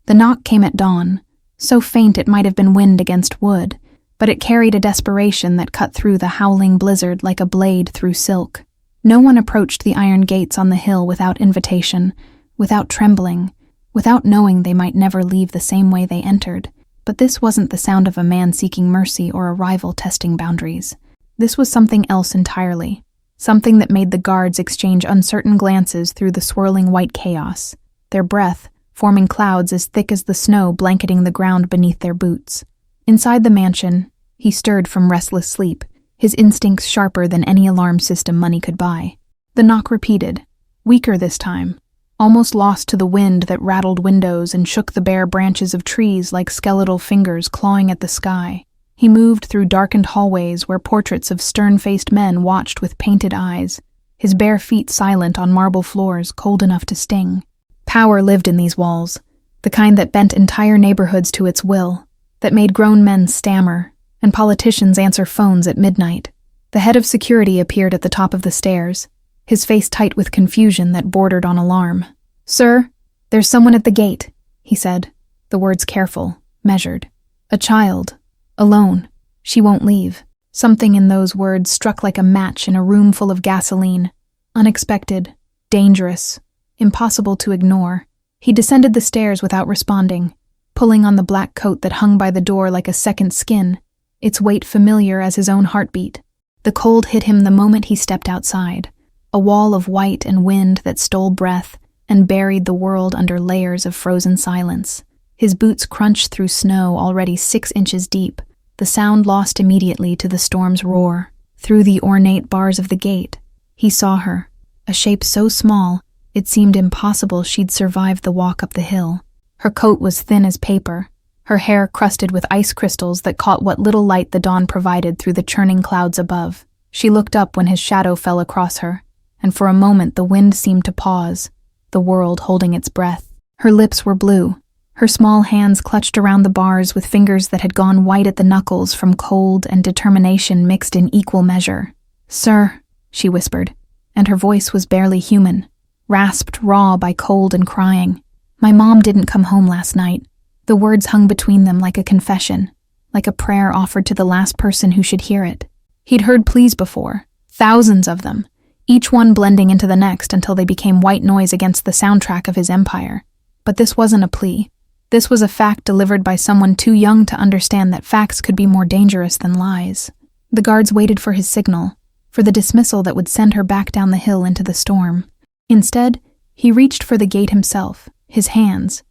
The knock came at dawn, so faint it might have been wind against wood, but it carried a desperation that cut through the howling blizzard like a blade through silk. No one approached the iron gates on the hill without invitation, without trembling, without knowing they might never leave the same way they entered. But this wasn't the sound of a man seeking mercy or a rival testing boundaries. This was something else entirely, something that made the guards exchange uncertain glances through the swirling white chaos, their breath forming clouds as thick as the snow blanketing the ground beneath their boots. Inside the mansion, he stirred from restless sleep, his instincts sharper than any alarm system money could buy. The knock repeated, weaker this time, almost lost to the wind that rattled windows and shook the bare branches of trees like skeletal fingers clawing at the sky. He moved through darkened hallways where portraits of stern-faced men watched with painted eyes, his bare feet silent on marble floors cold enough to sting. Power lived in these walls, the kind that bent entire neighborhoods to its will, that made grown men stammer and politicians answer phones at midnight. The head of security appeared at the top of the stairs, his face tight with confusion that bordered on alarm. "Sir, there's someone at the gate," he said, the words careful, measured. "A child. Alone. She won't leave." Something in those words struck like a match in a room full of gasoline. Unexpected, dangerous, impossible to ignore. He descended the stairs without responding, pulling on the black coat that hung by the door like a second skin, its weight familiar as his own heartbeat. The cold hit him the moment he stepped outside, a wall of white and wind that stole breath and buried the world under layers of frozen silence. His boots crunched through snow already 6 inches deep, the sound lost immediately to the storm's roar. Through the ornate bars of the gate, he saw her, a shape so small it seemed impossible she'd survive the walk up the hill. Her coat was thin as paper, her hair crusted with ice crystals that caught what little light the dawn provided through the churning clouds above. She looked up when his shadow fell across her, and for a moment the wind seemed to pause, the world holding its breath. Her lips were blue, her small hands clutched around the bars with fingers that had gone white at the knuckles from cold and determination mixed in equal measure. "Sir," she whispered, and her voice was barely human, rasped raw by cold and crying. "My mom didn't come home last night." The words hung between them like a confession, like a prayer offered to the last person who should hear it. He'd heard pleas before, thousands of them, each one blending into the next until they became white noise against the soundtrack of his empire. But this wasn't a plea. This was a fact delivered by someone too young to understand that facts could be more dangerous than lies. The guards waited for his signal, for the dismissal that would send her back down the hill into the storm. Instead, he reached for the gate himself, his hands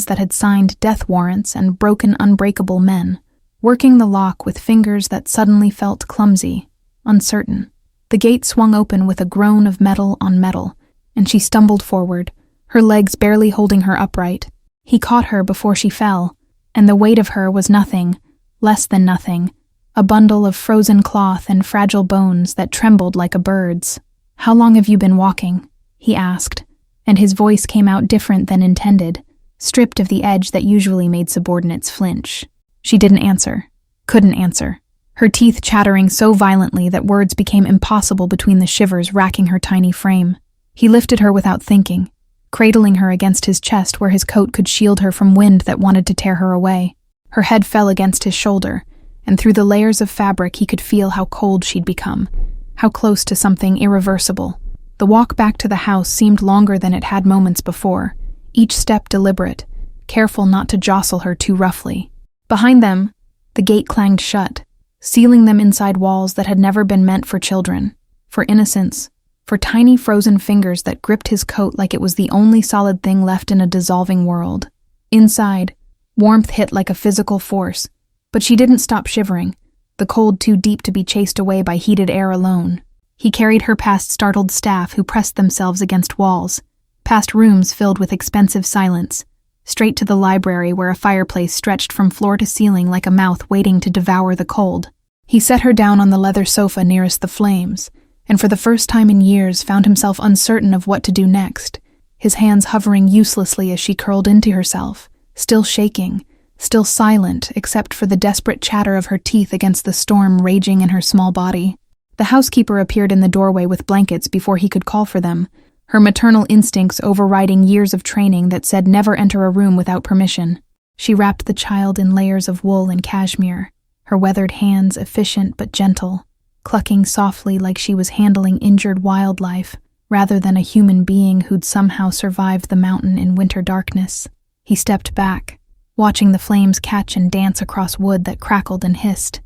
that had signed death warrants and broken unbreakable men, working the lock with fingers that suddenly felt clumsy, uncertain. The gate swung open with a groan of metal on metal, and she stumbled forward, her legs barely holding her upright. He caught her before she fell, and the weight of her was nothing, less than nothing, a bundle of frozen cloth and fragile bones that trembled like a bird's. "How long have you been walking?" he asked, and his voice came out different than intended, stripped of the edge that usually made subordinates flinch. She didn't answer, couldn't answer, her teeth chattering so violently that words became impossible between the shivers racking her tiny frame. He lifted her without thinking, cradling her against his chest where his coat could shield her from wind that wanted to tear her away. Her head fell against his shoulder, and through the layers of fabric he could feel how cold she'd become, how close to something irreversible. The walk back to the house seemed longer than it had moments before, each step deliberate, careful not to jostle her too roughly. Behind them, the gate clanged shut, sealing them inside walls that had never been meant for children, for innocence, for tiny frozen fingers that gripped his coat like it was the only solid thing left in a dissolving world. Inside, warmth hit like a physical force, but she didn't stop shivering, the cold too deep to be chased away by heated air alone. He carried her past startled staff who pressed themselves against walls, past rooms filled with expensive silence, straight to the library where a fireplace stretched from floor to ceiling like a mouth waiting to devour the cold. He set her down on the leather sofa nearest the flames, and for the first time in years found himself uncertain of what to do next, his hands hovering uselessly as she curled into herself, still shaking, still silent except for the desperate chatter of her teeth against the storm raging in her small body. The housekeeper appeared in the doorway with blankets before he could call for them, her maternal instincts overriding years of training that said never enter a room without permission. She wrapped the child in layers of wool and cashmere, her weathered hands efficient but gentle, clucking softly like she was handling injured wildlife rather than a human being who'd somehow survived the mountain in winter darkness. He stepped back, watching the flames catch and dance across wood that crackled and hissed,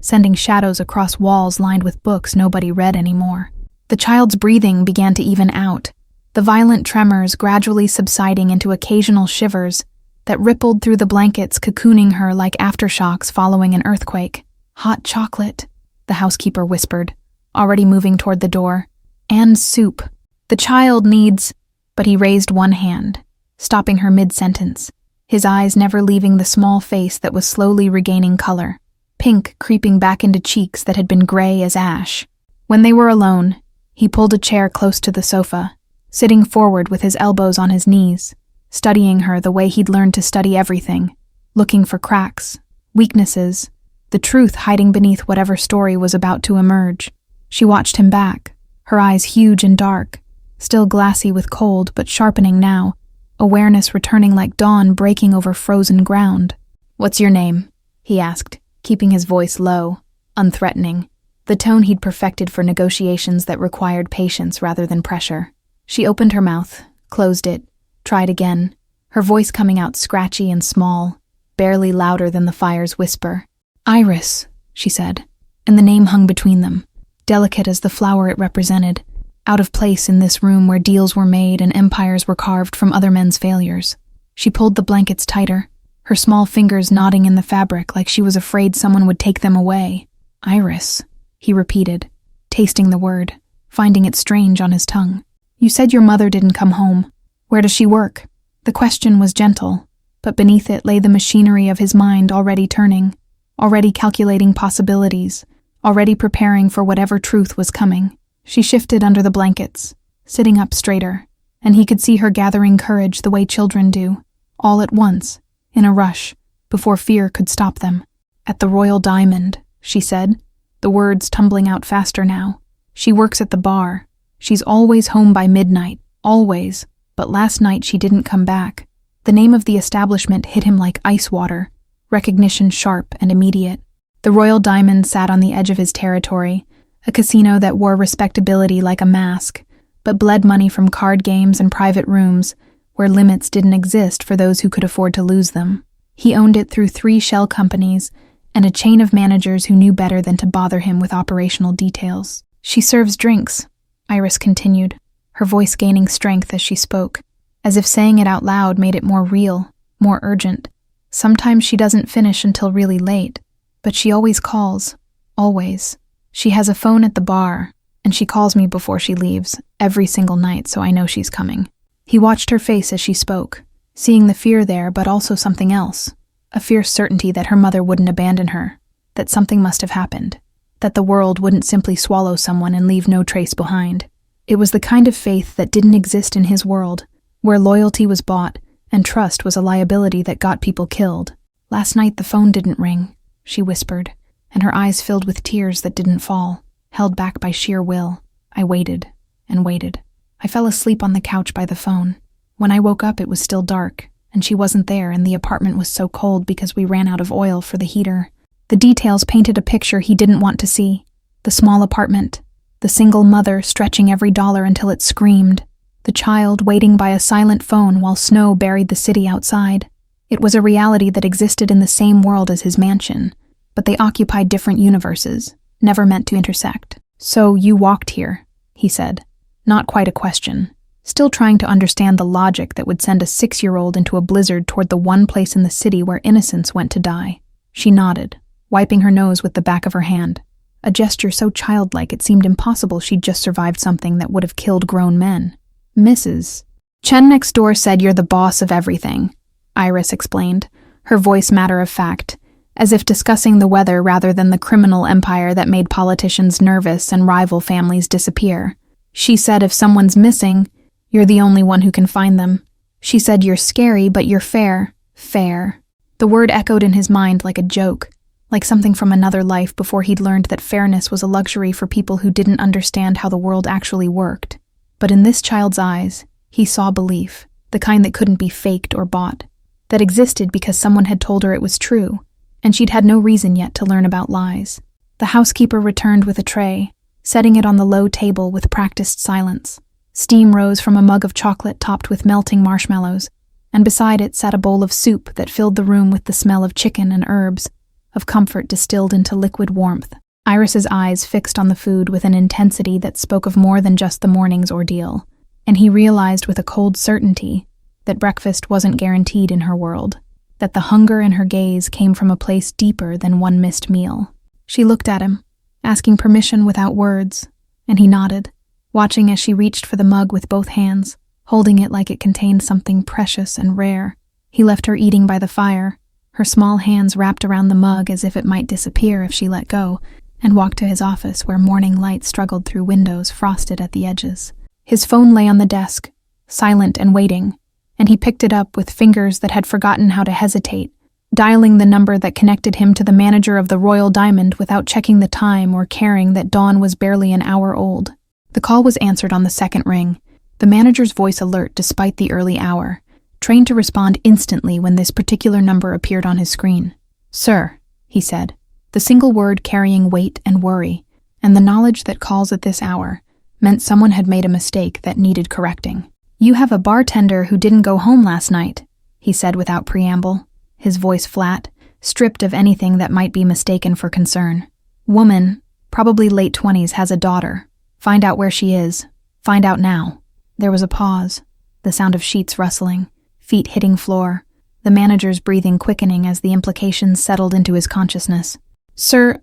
sending shadows across walls lined with books nobody read anymore. The child's breathing began to even out, the violent tremors gradually subsiding into occasional shivers that rippled through the blankets, cocooning her like aftershocks following an earthquake. "Hot chocolate," the housekeeper whispered, already moving toward the door. "And soup. The child needs—" But he raised one hand, stopping her mid-sentence, his eyes never leaving the small face that was slowly regaining color, pink creeping back into cheeks that had been gray as ash. When they were alone, he pulled a chair close to the sofa, sitting forward with his elbows on his knees, studying her the way he'd learned to study everything, looking for cracks, weaknesses, the truth hiding beneath whatever story was about to emerge. She watched him back, her eyes huge and dark, still glassy with cold but sharpening now, awareness returning like dawn breaking over frozen ground. "What's your name?" he asked, keeping his voice low, unthreatening, the tone he'd perfected for negotiations that required patience rather than pressure. She opened her mouth, closed it, tried again, her voice coming out scratchy and small, barely louder than the fire's whisper. "Iris," she said, and the name hung between them, delicate as the flower it represented, out of place in this room where deals were made and empires were carved from other men's failures. She pulled the blankets tighter, her small fingers knotting in the fabric like she was afraid someone would take them away. "Iris," he repeated, tasting the word, finding it strange on his tongue. "You said your mother didn't come home. Where does she work?" The question was gentle, but beneath it lay the machinery of his mind already turning, already calculating possibilities, already preparing for whatever truth was coming. She shifted under the blankets, sitting up straighter, and he could see her gathering courage the way children do, all at once, in a rush, before fear could stop them. "At the Royal Diamond," she said, the words tumbling out faster now. "She works at the bar. She's always home by midnight, always, but last night she didn't come back." The name of the establishment hit him like ice water, recognition sharp and immediate. The Royal Diamond sat on the edge of his territory, a casino that wore respectability like a mask, but bled money from card games and private rooms, where limits didn't exist for those who could afford to lose them. He owned it through 3 shell companies and a chain of managers who knew better than to bother him with operational details. "She serves drinks," Iris continued, her voice gaining strength as she spoke, as if saying it out loud made it more real, more urgent. "Sometimes she doesn't finish until really late, but she always calls, always. She has a phone at the bar, and she calls me before she leaves, every single night, so I know she's coming." He watched her face as she spoke, seeing the fear there but also something else, a fierce certainty that her mother wouldn't abandon her, that something must have happened, that the world wouldn't simply swallow someone and leave no trace behind. It was the kind of faith that didn't exist in his world, where loyalty was bought and trust was a liability that got people killed. "Last night the phone didn't ring," she whispered, and her eyes filled with tears that didn't fall, held back by sheer will. "I waited and waited. I fell asleep on the couch by the phone. When I woke up it was still dark, and she wasn't there, and the apartment was so cold because we ran out of oil for the heater." The details painted a picture he didn't want to see. The small apartment, the single mother stretching every dollar until it screamed, the child waiting by a silent phone while snow buried the city outside. It was a reality that existed in the same world as his mansion, but they occupied different universes, never meant to intersect. "So you walked here," he said, not quite a question, still trying to understand the logic that would send a 6-year-old into a blizzard toward the one place in the city where innocents went to die. She nodded, wiping her nose with the back of her hand, a gesture so childlike it seemed impossible she'd just survived something that would have killed grown men. "Mrs. Chen next door said you're the boss of everything," Iris explained, her voice matter-of-fact, as if discussing the weather rather than the criminal empire that made politicians nervous and rival families disappear. "She said if someone's missing, you're the only one who can find them. She said you're scary, but you're fair." Fair. The word echoed in his mind like a joke, like something from another life before he'd learned that fairness was a luxury for people who didn't understand how the world actually worked. But in this child's eyes, he saw belief, the kind that couldn't be faked or bought, that existed because someone had told her it was true, and she'd had no reason yet to learn about lies. The housekeeper returned with a tray, setting it on the low table with practiced silence. Steam rose from a mug of chocolate topped with melting marshmallows, and beside it sat a bowl of soup that filled the room with the smell of chicken and herbs, of comfort distilled into liquid warmth. Iris's eyes fixed on the food with an intensity that spoke of more than just the morning's ordeal, and he realized with a cold certainty that breakfast wasn't guaranteed in her world, that the hunger in her gaze came from a place deeper than one missed meal. She looked at him, asking permission without words, and he nodded, watching as she reached for the mug with both hands, holding it like it contained something precious and rare. He left her eating by the fire, her small hands wrapped around the mug as if it might disappear if she let go, and walked to his office where morning light struggled through windows frosted at the edges. His phone lay on the desk, silent and waiting, and he picked it up with fingers that had forgotten how to hesitate, dialing the number that connected him to the manager of the Royal Diamond without checking the time or caring that dawn was barely an hour old. The call was answered on the second ring, the manager's voice alert despite the early hour, trained to respond instantly when this particular number appeared on his screen. "Sir," he said, the single word carrying weight and worry, and the knowledge that calls at this hour meant someone had made a mistake that needed correcting. "You have a bartender who didn't go home last night," he said without preamble, his voice flat, stripped of anything that might be mistaken for concern. "Woman, probably late 20s, has a daughter. Find out where she is. Find out now." There was a pause, the sound of sheets rustling, feet hitting floor, the manager's breathing quickening as the implications settled into his consciousness. "Sir,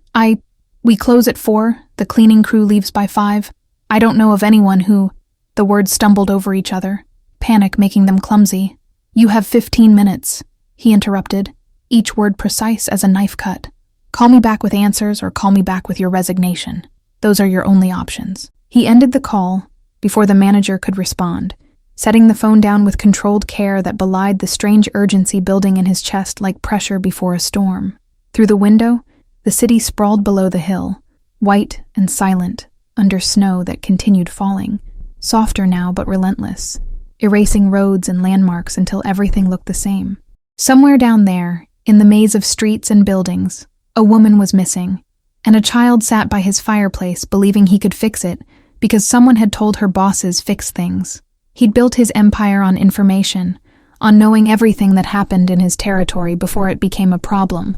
we close at 4, the cleaning crew leaves by 5. I don't know of anyone who—" The words stumbled over each other, panic making them clumsy. "You have 15 minutes, he interrupted, each word precise as a knife cut. "Call me back with answers or call me back with your resignation. Those are your only options." He ended the call before the manager could respond, setting the phone down with controlled care that belied the strange urgency building in his chest like pressure before a storm. Through the window, the city sprawled below the hill, white and silent, under snow that continued falling, softer now but relentless, erasing roads and landmarks until everything looked the same. Somewhere down there, in the maze of streets and buildings, a woman was missing, and a child sat by his fireplace believing he could fix it because someone had told her bosses fix things. He'd built his empire on information, on knowing everything that happened in his territory before it became a problem,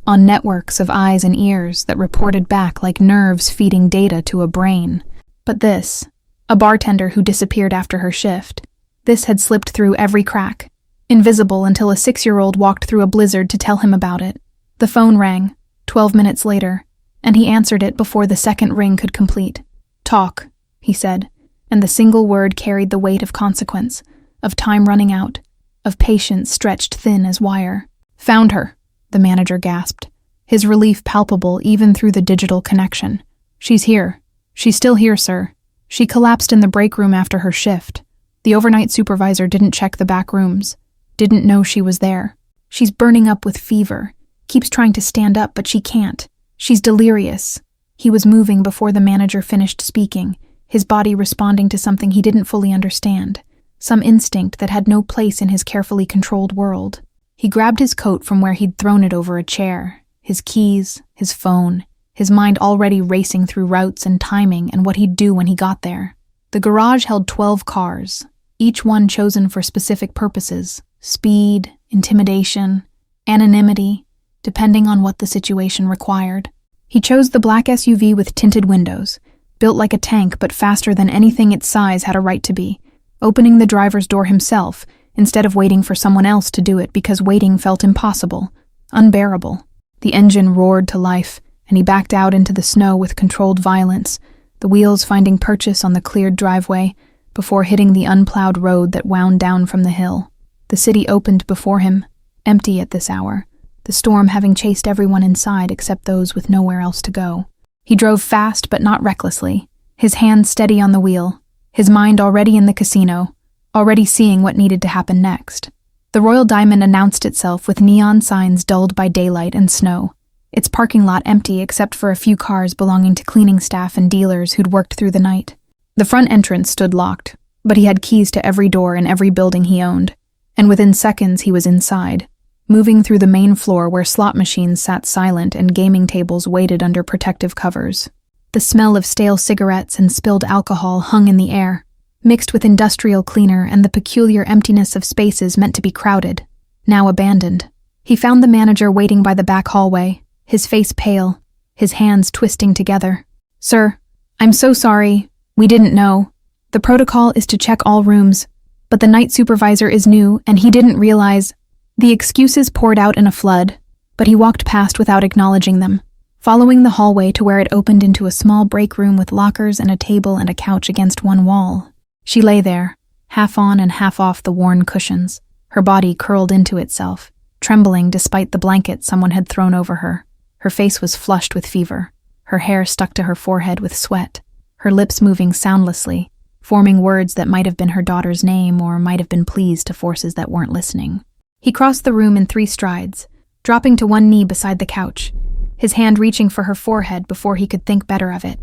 on networks of eyes and ears that reported back like nerves feeding data to a brain. But this, a bartender who disappeared after her shift, this had slipped through every crack, invisible until a 6-year-old walked through a blizzard to tell him about it. The phone rang, 12 minutes later, and he answered it before the second ring could complete. "Talk," he said, and the single word carried the weight of consequence, of time running out, of patience stretched thin as wire. "Found her," the manager gasped, his relief palpable even through the digital connection. "She's here. She's still here, sir. She collapsed in the break room after her shift. The overnight supervisor didn't check the back rooms, didn't know she was there. She's burning up with fever, keeps trying to stand up but she can't. She's delirious." He was moving before the manager finished speaking, his body responding to something he didn't fully understand, some instinct that had no place in his carefully controlled world. He grabbed his coat from where he'd thrown it over a chair, his keys, his phone, his mind already racing through routes and timing and what he'd do when he got there. The garage held 12 cars, each one chosen for specific purposes: speed, intimidation, anonymity, depending on what the situation required. He chose the black SUV with tinted windows, built like a tank but faster than anything its size had a right to be, opening the driver's door himself instead of waiting for someone else to do it because waiting felt impossible, unbearable. The engine roared to life, and he backed out into the snow with controlled violence, the wheels finding purchase on the cleared driveway before hitting the unplowed road that wound down from the hill. The city opened before him, empty at this hour, the storm having chased everyone inside except those with nowhere else to go. He drove fast but not recklessly, his hands steady on the wheel, his mind already in the casino, already seeing what needed to happen next. The Royal Diamond announced itself with neon signs dulled by daylight and snow, its parking lot empty except for a few cars belonging to cleaning staff and dealers who'd worked through the night. The front entrance stood locked, but he had keys to every door in every building he owned, and within seconds he was inside, moving through the main floor where slot machines sat silent and gaming tables waited under protective covers. The smell of stale cigarettes and spilled alcohol hung in the air, mixed with industrial cleaner and the peculiar emptiness of spaces meant to be crowded, now abandoned. He found the manager waiting by the back hallway, his face pale, his hands twisting together. "Sir, I'm so sorry. We didn't know. The protocol is to check all rooms, but the night supervisor is new and he didn't realize." The excuses poured out in a flood, but he walked past without acknowledging them, following the hallway to where it opened into a small break room with lockers and a table and a couch against one wall. She lay there, half on and half off the worn cushions, her body curled into itself, trembling despite the blanket someone had thrown over her. Her face was flushed with fever, her hair stuck to her forehead with sweat, her lips moving soundlessly, forming words that might have been her daughter's name or might have been pleas to forces that weren't listening. He crossed the room in 3 strides, dropping to one knee beside the couch, his hand reaching for her forehead before he could think better of it.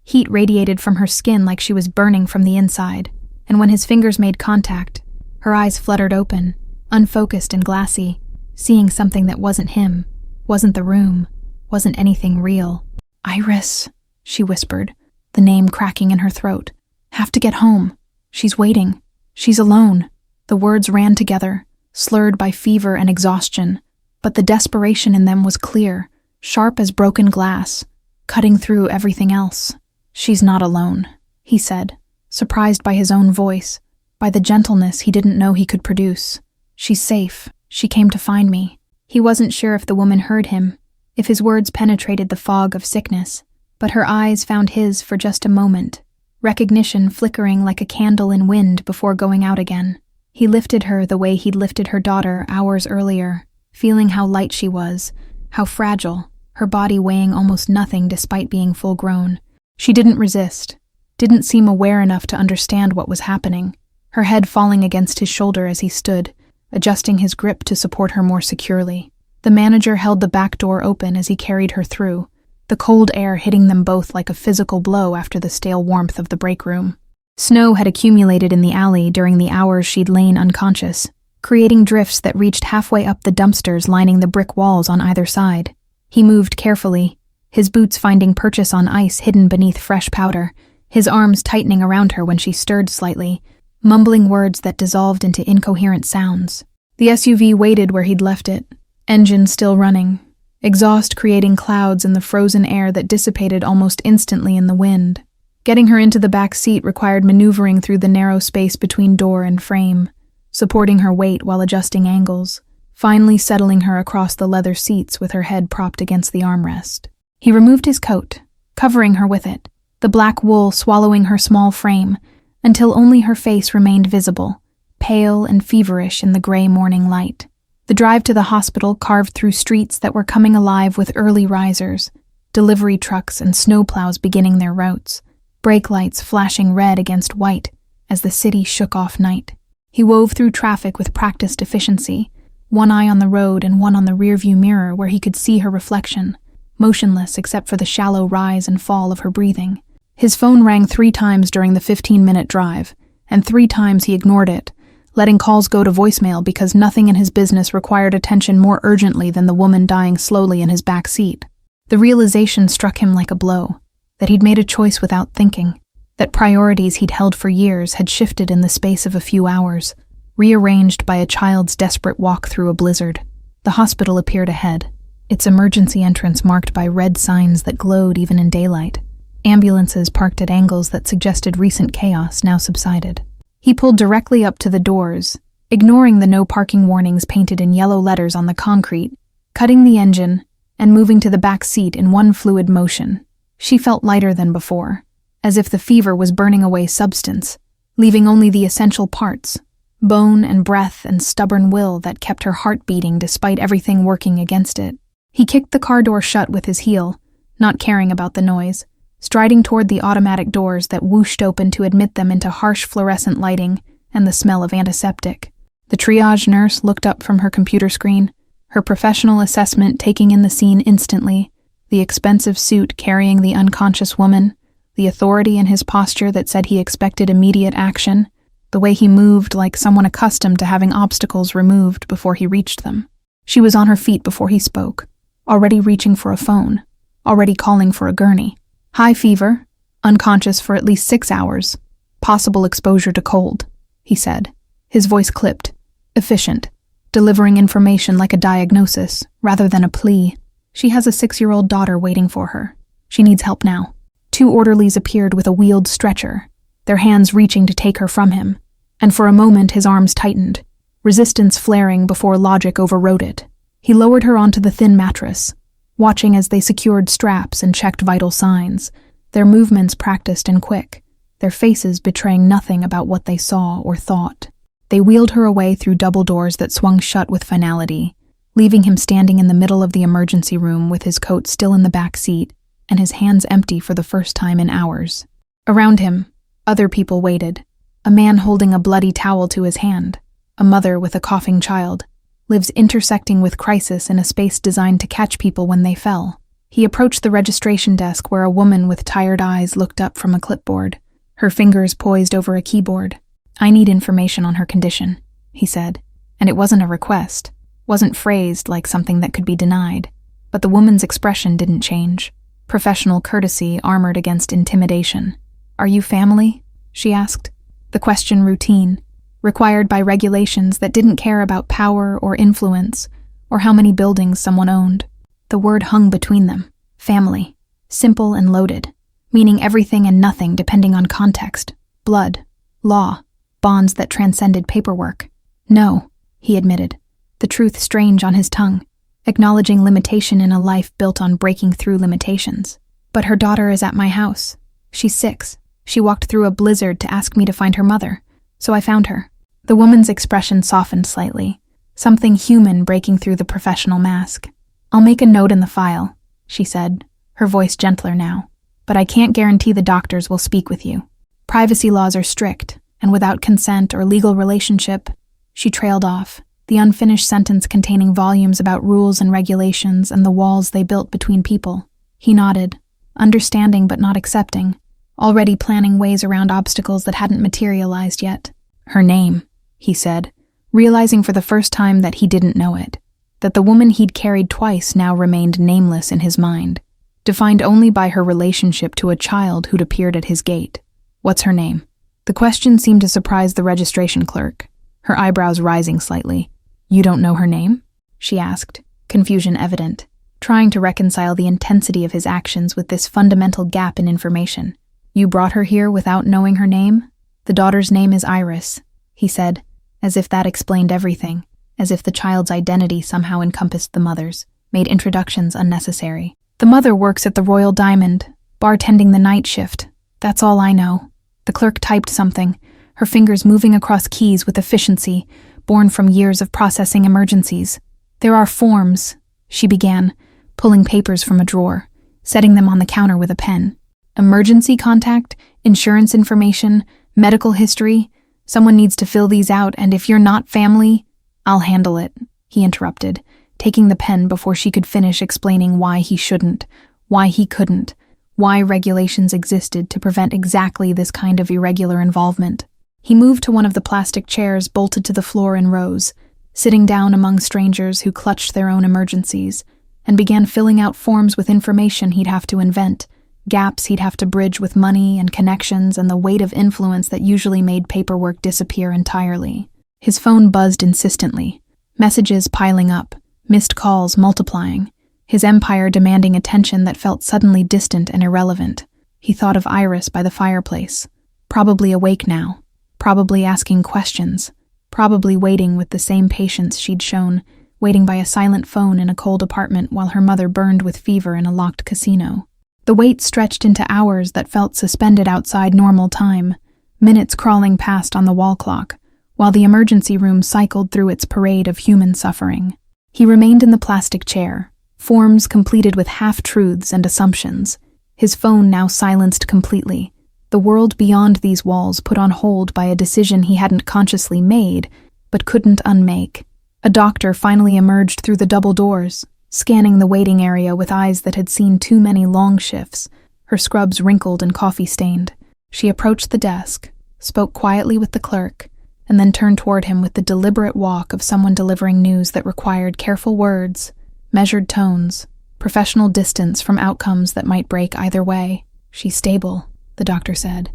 Heat radiated from her skin like she was burning from the inside, and when his fingers made contact, her eyes fluttered open, unfocused and glassy, seeing something that wasn't him, wasn't the room, wasn't anything real. "Iris," she whispered, the name cracking in her throat. "Have to get home. She's waiting. She's alone." The words ran together, slurred by fever and exhaustion, but the desperation in them was clear, sharp as broken glass, cutting through everything else. "She's not alone," he said, surprised by his own voice, by the gentleness he didn't know he could produce. "She's safe. She came to find me." He wasn't sure if the woman heard him, if his words penetrated the fog of sickness, but her eyes found his for just a moment, recognition flickering like a candle in wind before going out again. He lifted her the way he'd lifted her daughter hours earlier, feeling how light she was, how fragile, her body weighing almost nothing despite being full-grown. She didn't resist, didn't seem aware enough to understand what was happening, her head falling against his shoulder as he stood, adjusting his grip to support her more securely. The manager held the back door open as he carried her through, the cold air hitting them both like a physical blow after the stale warmth of the break room. Snow had accumulated in the alley during the hours she'd lain unconscious, creating drifts that reached halfway up the dumpsters lining the brick walls on either side. He moved carefully, his boots finding purchase on ice hidden beneath fresh powder, his arms tightening around her when she stirred slightly, mumbling words that dissolved into incoherent sounds. The SUV waited where he'd left it, engine still running, exhaust creating clouds in the frozen air that dissipated almost instantly in the wind. Getting her into the back seat required maneuvering through the narrow space between door and frame, supporting her weight while adjusting angles, finally settling her across the leather seats with her head propped against the armrest. He removed his coat, covering her with it, the black wool swallowing her small frame, until only her face remained visible, pale and feverish in the gray morning light. The drive to the hospital carved through streets that were coming alive with early risers, delivery trucks and snowplows beginning their routes, brake lights flashing red against white as the city shook off night. He wove through traffic with practiced efficiency, one eye on the road and one on the rearview mirror where he could see her reflection, motionless except for the shallow rise and fall of her breathing. His phone rang 3 times during the 15-minute drive, and 3 times he ignored it, letting calls go to voicemail because nothing in his business required attention more urgently than the woman dying slowly in his back seat. The realization struck him like a blow, that he'd made a choice without thinking, that priorities he'd held for years had shifted in the space of a few hours, rearranged by a child's desperate walk through a blizzard. The hospital appeared ahead, its emergency entrance marked by red signs that glowed even in daylight. Ambulances parked at angles that suggested recent chaos now subsided. He pulled directly up to the doors, ignoring the no parking warnings painted in yellow letters on the concrete, cutting the engine, and moving to the back seat in one fluid motion. She felt lighter than before, as if the fever was burning away substance, leaving only the essential parts, bone and breath and stubborn will that kept her heart beating despite everything working against it. He kicked the car door shut with his heel, not caring about the noise, striding toward the automatic doors that whooshed open to admit them into harsh fluorescent lighting and the smell of antiseptic. The triage nurse looked up from her computer screen, her professional assessment taking in the scene instantly, the expensive suit carrying the unconscious woman, the authority in his posture that said he expected immediate action, the way he moved like someone accustomed to having obstacles removed before he reached them. She was on her feet before he spoke, already reaching for a phone, already calling for a gurney. High fever, unconscious for at least 6 hours, possible exposure to cold, he said. His voice clipped, efficient, delivering information like a diagnosis rather than a plea. She has a 6-year-old daughter waiting for her. She needs help now. 2 orderlies appeared with a wheeled stretcher, their hands reaching to take her from him, and for a moment his arms tightened, resistance flaring before logic overrode it. He lowered her onto the thin mattress, watching as they secured straps and checked vital signs, their movements practiced and quick, their faces betraying nothing about what they saw or thought. They wheeled her away through double doors that swung shut with finality, leaving him standing in the middle of the emergency room with his coat still in the back seat and his hands empty for the first time in hours. Around him, other people waited. A man holding a bloody towel to his hand, a mother with a coughing child, lives intersecting with crisis in a space designed to catch people when they fell. He approached the registration desk where a woman with tired eyes looked up from a clipboard, her fingers poised over a keyboard. "I need information on her condition," he said, and it wasn't a request, wasn't phrased like something that could be denied, but the woman's expression didn't change. Professional courtesy armored against intimidation. "Are you family?" she asked. The question routine, required by regulations that didn't care about power or influence or how many buildings someone owned. The word hung between them. Family. Simple and loaded, meaning everything and nothing depending on context. Blood. Law. Bonds that transcended paperwork. "No," he admitted, the truth strange on his tongue, acknowledging limitation in a life built on breaking through limitations. "But her daughter is at my house. She's 6. She walked through a blizzard to ask me to find her mother, so I found her." The woman's expression softened slightly, something human breaking through the professional mask. "I'll make a note in the file," she said, her voice gentler now, "but I can't guarantee the doctors will speak with you. Privacy laws are strict, and without consent or legal relationship." She trailed off, the unfinished sentence containing volumes about rules and regulations and the walls they built between people. He nodded, understanding but not accepting, already planning ways around obstacles that hadn't materialized yet. "Her name," he said, realizing for the first time that he didn't know it, that the woman he'd carried twice now remained nameless in his mind, defined only by her relationship to a child who'd appeared at his gate. "What's her name?" The question seemed to surprise the registration clerk, her eyebrows rising slightly. "You don't know her name?" she asked, confusion evident, trying to reconcile the intensity of his actions with this fundamental gap in information. "You brought her here without knowing her name?" "The daughter's name is Iris," he said, as if that explained everything, as if the child's identity somehow encompassed the mother's, made introductions unnecessary. "The mother works at the Royal Diamond, bartending the night shift. That's all I know." The clerk typed something, her fingers moving across keys with efficiency, born from years of processing emergencies. "There are forms," she began, pulling papers from a drawer, setting them on the counter with a pen. "Emergency contact, insurance information, medical history. Someone needs to fill these out, and if you're not family—" "I'll handle it," he interrupted, taking the pen before she could finish explaining why he shouldn't, why he couldn't, why regulations existed to prevent exactly this kind of irregular involvement. He moved to one of the plastic chairs bolted to the floor in rows, sitting down among strangers who clutched their own emergencies, and began filling out forms with information he'd have to invent, gaps he'd have to bridge with money and connections and the weight of influence that usually made paperwork disappear entirely. His phone buzzed insistently, messages piling up, missed calls multiplying, his empire demanding attention that felt suddenly distant and irrelevant. He thought of Iris by the fireplace, probably awake now, probably asking questions, probably waiting with the same patience she'd shown, waiting by a silent phone in a cold apartment while her mother burned with fever in a locked casino. The wait stretched into hours that felt suspended outside normal time, minutes crawling past on the wall clock, while the emergency room cycled through its parade of human suffering. He remained in the plastic chair, forms completed with half-truths and assumptions, his phone now silenced completely, the world beyond these walls put on hold by a decision he hadn't consciously made, but couldn't unmake. A doctor finally emerged through the double doors, scanning the waiting area with eyes that had seen too many long shifts, her scrubs wrinkled and coffee-stained. She approached the desk, spoke quietly with the clerk, and then turned toward him with the deliberate walk of someone delivering news that required careful words, measured tones, professional distance from outcomes that might break either way. "She's stable," the doctor said,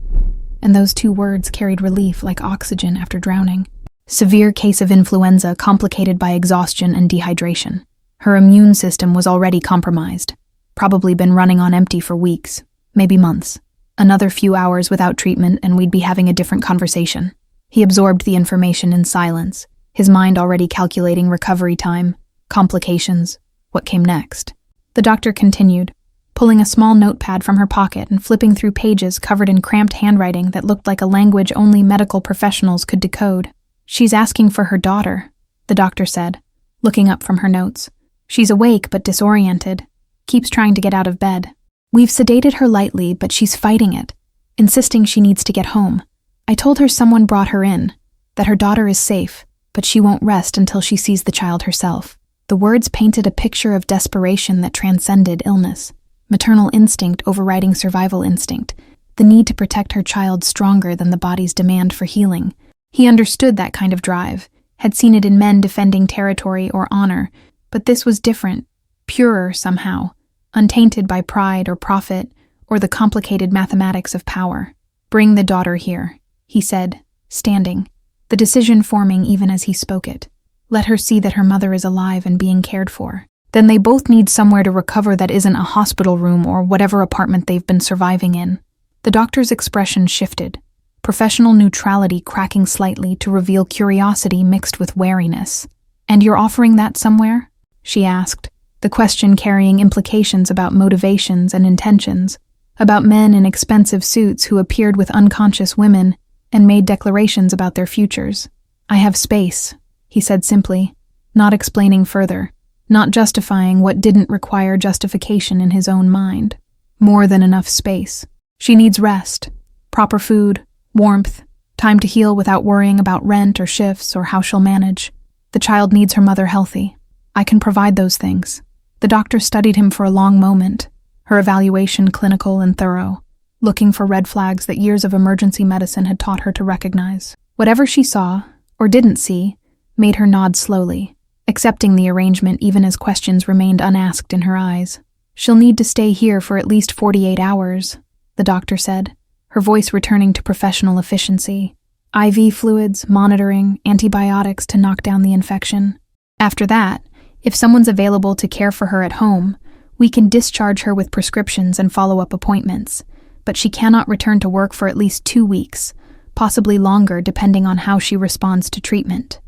and those two words carried relief like oxygen after drowning. "Severe case of influenza complicated by exhaustion and dehydration. Her immune system was already compromised, probably been running on empty for weeks, maybe months. Another few hours without treatment and we'd be having a different conversation." He absorbed the information in silence, his mind already calculating recovery time, complications, what came next. The doctor continued, pulling a small notepad from her pocket and flipping through pages covered in cramped handwriting that looked like a language only medical professionals could decode. "She's asking for her daughter," the doctor said, looking up from her notes. "She's awake but disoriented, keeps trying to get out of bed. We've sedated her lightly, but she's fighting it, insisting she needs to get home. I told her someone brought her in, that her daughter is safe, but she won't rest until she sees the child herself." The words painted a picture of desperation that transcended illness, maternal instinct overriding survival instinct, the need to protect her child stronger than the body's demand for healing. He understood that kind of drive, had seen it in men defending territory or honor, but this was different, purer somehow, untainted by pride or profit or the complicated mathematics of power. "Bring the daughter here," he said, standing, the decision forming even as he spoke it. "Let her see that her mother is alive and being cared for. Then they both need somewhere to recover that isn't a hospital room or whatever apartment they've been surviving in." The doctor's expression shifted, professional neutrality cracking slightly to reveal curiosity mixed with wariness. "And you're offering that somewhere?" she asked, the question carrying implications about motivations and intentions, about men in expensive suits who appeared with unconscious women and made declarations about their futures. "I have space," he said simply, not explaining further, not justifying what didn't require justification in his own mind. "More than enough space. She needs rest, proper food, warmth, time to heal without worrying about rent or shifts or how she'll manage. The child needs her mother healthy. I can provide those things." The doctor studied him for a long moment, her evaluation clinical and thorough, looking for red flags that years of emergency medicine had taught her to recognize. Whatever she saw, or didn't see, made her nod slowly, accepting the arrangement even as questions remained unasked in her eyes. "She'll need to stay here for at least 48 hours, the doctor said, her voice returning to professional efficiency. "IV fluids, monitoring, antibiotics to knock down the infection. After that, if someone's available to care for her at home, we can discharge her with prescriptions and follow-up appointments. But she cannot return to work for at least 2 weeks, possibly longer depending on how she responds to treatment.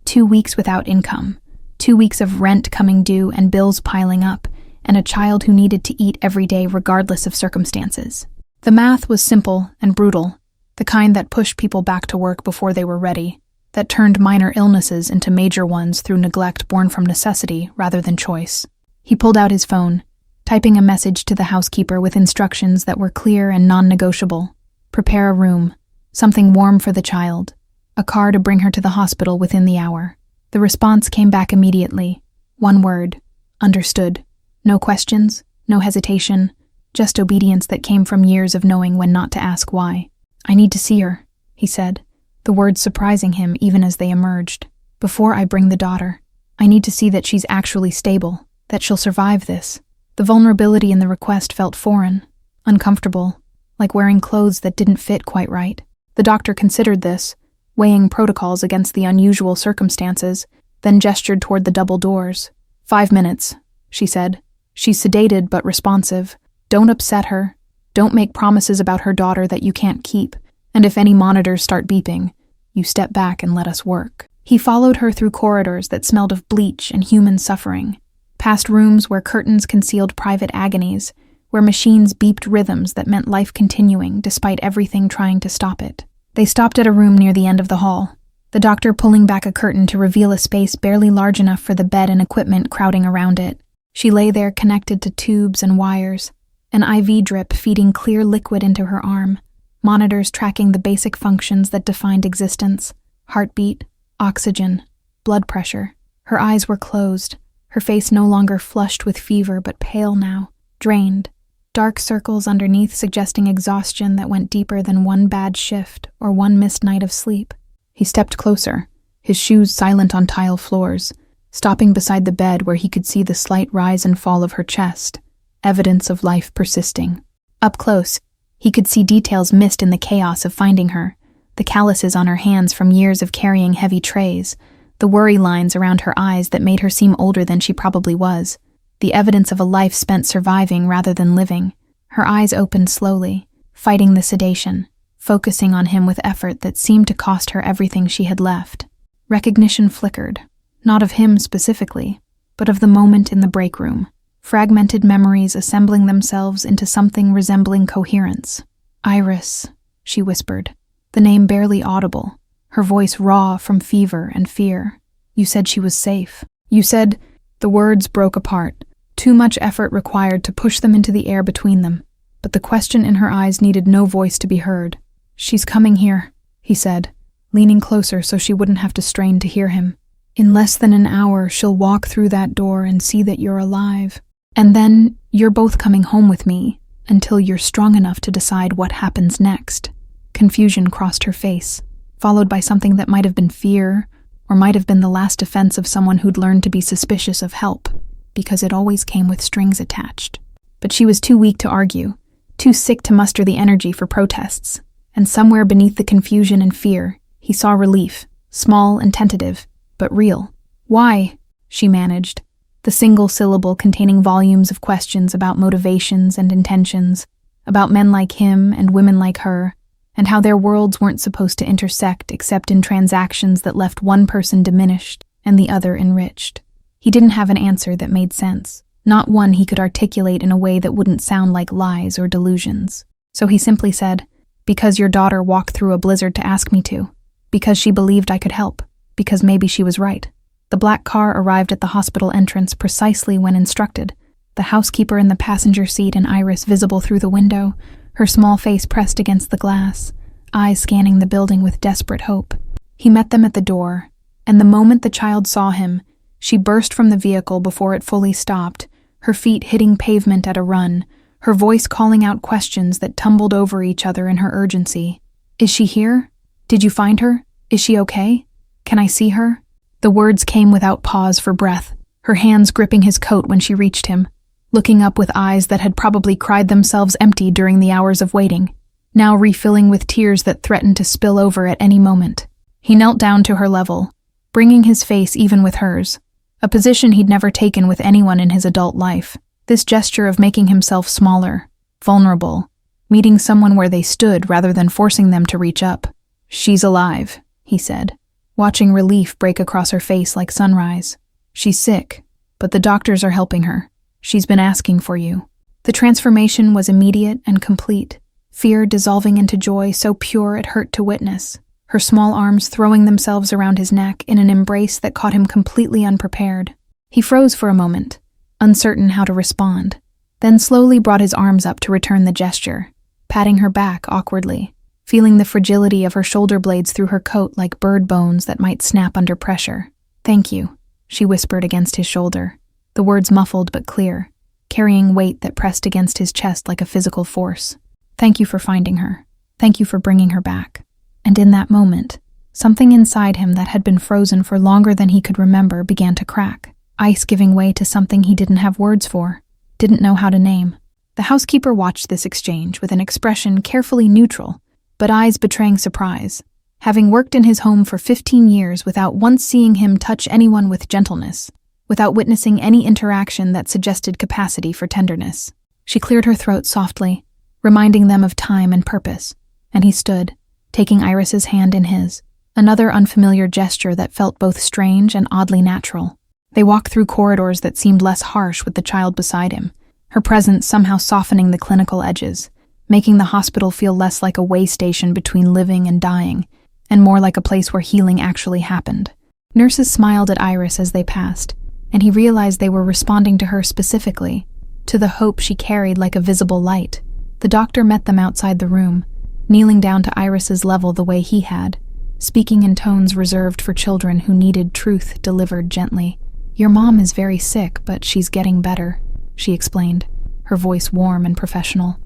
2 weeks without income, 2 weeks of rent coming due and bills piling up, and a child who needed to eat every day regardless of circumstances." The math was simple and brutal, the kind that pushed people back to work before they were ready, that turned minor illnesses into major ones through neglect born from necessity rather than choice. He pulled out his phone, typing a message to the housekeeper with instructions that were clear and non-negotiable. Prepare a room, something warm for the child, a car to bring her to the hospital within the hour. The response came back immediately. One word, understood. No questions, no hesitation, just obedience that came from years of knowing when not to ask why. "I need to see her," he said, the words surprising him even as they emerged. "Before I bring the daughter, I need to see that she's actually stable, that she'll survive this." The vulnerability in the request felt foreign, uncomfortable, like wearing clothes that didn't fit quite right. The doctor considered this, weighing protocols against the unusual circumstances, then gestured toward the double doors. 5 minutes, she said. "She's sedated but responsive. Don't upset her. Don't make promises about her daughter that you can't keep. And if any monitors start beeping, you step back and let us work." He followed her through corridors that smelled of bleach and human suffering, past rooms where curtains concealed private agonies, where machines beeped rhythms that meant life continuing despite everything trying to stop it. They stopped at a room near the end of the hall, the doctor pulling back a curtain to reveal a space barely large enough for the bed and equipment crowding around it. She lay there connected to tubes and wires, an IV drip feeding clear liquid into her arm, monitors tracking the basic functions that defined existence: heartbeat, oxygen, blood pressure. Her eyes were closed, her face no longer flushed with fever but pale now, drained, dark circles underneath suggesting exhaustion that went deeper than one bad shift or one missed night of sleep. He stepped closer, his shoes silent on tile floors, stopping beside the bed where he could see the slight rise and fall of her chest, evidence of life persisting. Up close, he could see details missed in the chaos of finding her, the calluses on her hands from years of carrying heavy trays, the worry lines around her eyes that made her seem older than she probably was, the evidence of a life spent surviving rather than living. Her eyes opened slowly, fighting the sedation, focusing on him with effort that seemed to cost her everything she had left. Recognition flickered, not of him specifically, but of the moment in the break room, fragmented memories assembling themselves into something resembling coherence. "Iris," she whispered, the name barely audible, her voice raw from fever and fear. "You said she was safe. You said—" The words broke apart, too much effort required to push them into the air between them, but the question in her eyes needed no voice to be heard. "She's coming here," he said, leaning closer so she wouldn't have to strain to hear him. "In less than an hour, she'll walk through that door and see that you're alive. And then you're both coming home with me until you're strong enough to decide what happens next." Confusion crossed her face, followed by something that might have been fear, or might have been the last defense of someone who'd learned to be suspicious of help, because it always came with strings attached. But she was too weak to argue, too sick to muster the energy for protests, and somewhere beneath the confusion and fear, he saw relief, small and tentative, but real. "Why?" she managed, the single syllable containing volumes of questions about motivations and intentions, about men like him and women like her, and how their worlds weren't supposed to intersect except in transactions that left one person diminished and the other enriched. He didn't have an answer that made sense, not one he could articulate in a way that wouldn't sound like lies or delusions. So he simply said, "Because your daughter walked through a blizzard to ask me to. Because she believed I could help. Because maybe she was right." The black car arrived at the hospital entrance precisely when instructed, the housekeeper in the passenger seat and Iris visible through the window, her small face pressed against the glass, eyes scanning the building with desperate hope. He met them at the door, and the moment the child saw him, she burst from the vehicle before it fully stopped, her feet hitting pavement at a run, her voice calling out questions that tumbled over each other in her urgency. "Is she here? Did you find her? Is she okay? Can I see her?" The words came without pause for breath, her hands gripping his coat when she reached him, looking up with eyes that had probably cried themselves empty during the hours of waiting, now refilling with tears that threatened to spill over at any moment. He knelt down to her level, bringing his face even with hers, a position he'd never taken with anyone in his adult life. This gesture of making himself smaller, vulnerable, meeting someone where they stood rather than forcing them to reach up. "She's alive," he said, watching relief break across her face like sunrise. "She's sick, but the doctors are helping her. She's been asking for you." The transformation was immediate and complete, fear dissolving into joy so pure it hurt to witness, her small arms throwing themselves around his neck in an embrace that caught him completely unprepared. He froze for a moment, uncertain how to respond, then slowly brought his arms up to return the gesture, patting her back awkwardly, feeling the fragility of her shoulder blades through her coat like bird bones that might snap under pressure. "Thank you," she whispered against his shoulder, the words muffled but clear, carrying weight that pressed against his chest like a physical force. "Thank you for finding her. Thank you for bringing her back." And in that moment, something inside him that had been frozen for longer than he could remember began to crack, ice giving way to something he didn't have words for, didn't know how to name. The housekeeper watched this exchange with an expression carefully neutral, but eyes betraying surprise, having worked in his home for 15 years without once seeing him touch anyone with gentleness, without witnessing any interaction that suggested capacity for tenderness. She cleared her throat softly, reminding them of time and purpose, and he stood, taking Iris's hand in his, another unfamiliar gesture that felt both strange and oddly natural. They walked through corridors that seemed less harsh with the child beside him, her presence somehow softening the clinical edges, making the hospital feel less like a way station between living and dying, and more like a place where healing actually happened. Nurses smiled at Iris as they passed, and he realized they were responding to her specifically, to the hope she carried like a visible light. The doctor met them outside the room, kneeling down to Iris's level the way he had, speaking in tones reserved for children who needed truth delivered gently. "Your mom is very sick, but she's getting better," she explained, her voice warm and professional.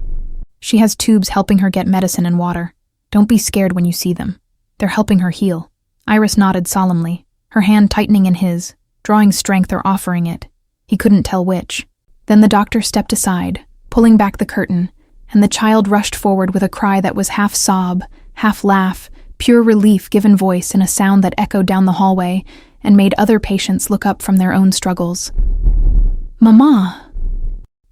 "She has tubes helping her get medicine and water. Don't be scared when you see them. They're helping her heal." Iris nodded solemnly, her hand tightening in his, drawing strength or offering it. He couldn't tell which. Then the doctor stepped aside, pulling back the curtain, and the child rushed forward with a cry that was half sob, half laugh, pure relief given voice in a sound that echoed down the hallway and made other patients look up from their own struggles. "Mama!"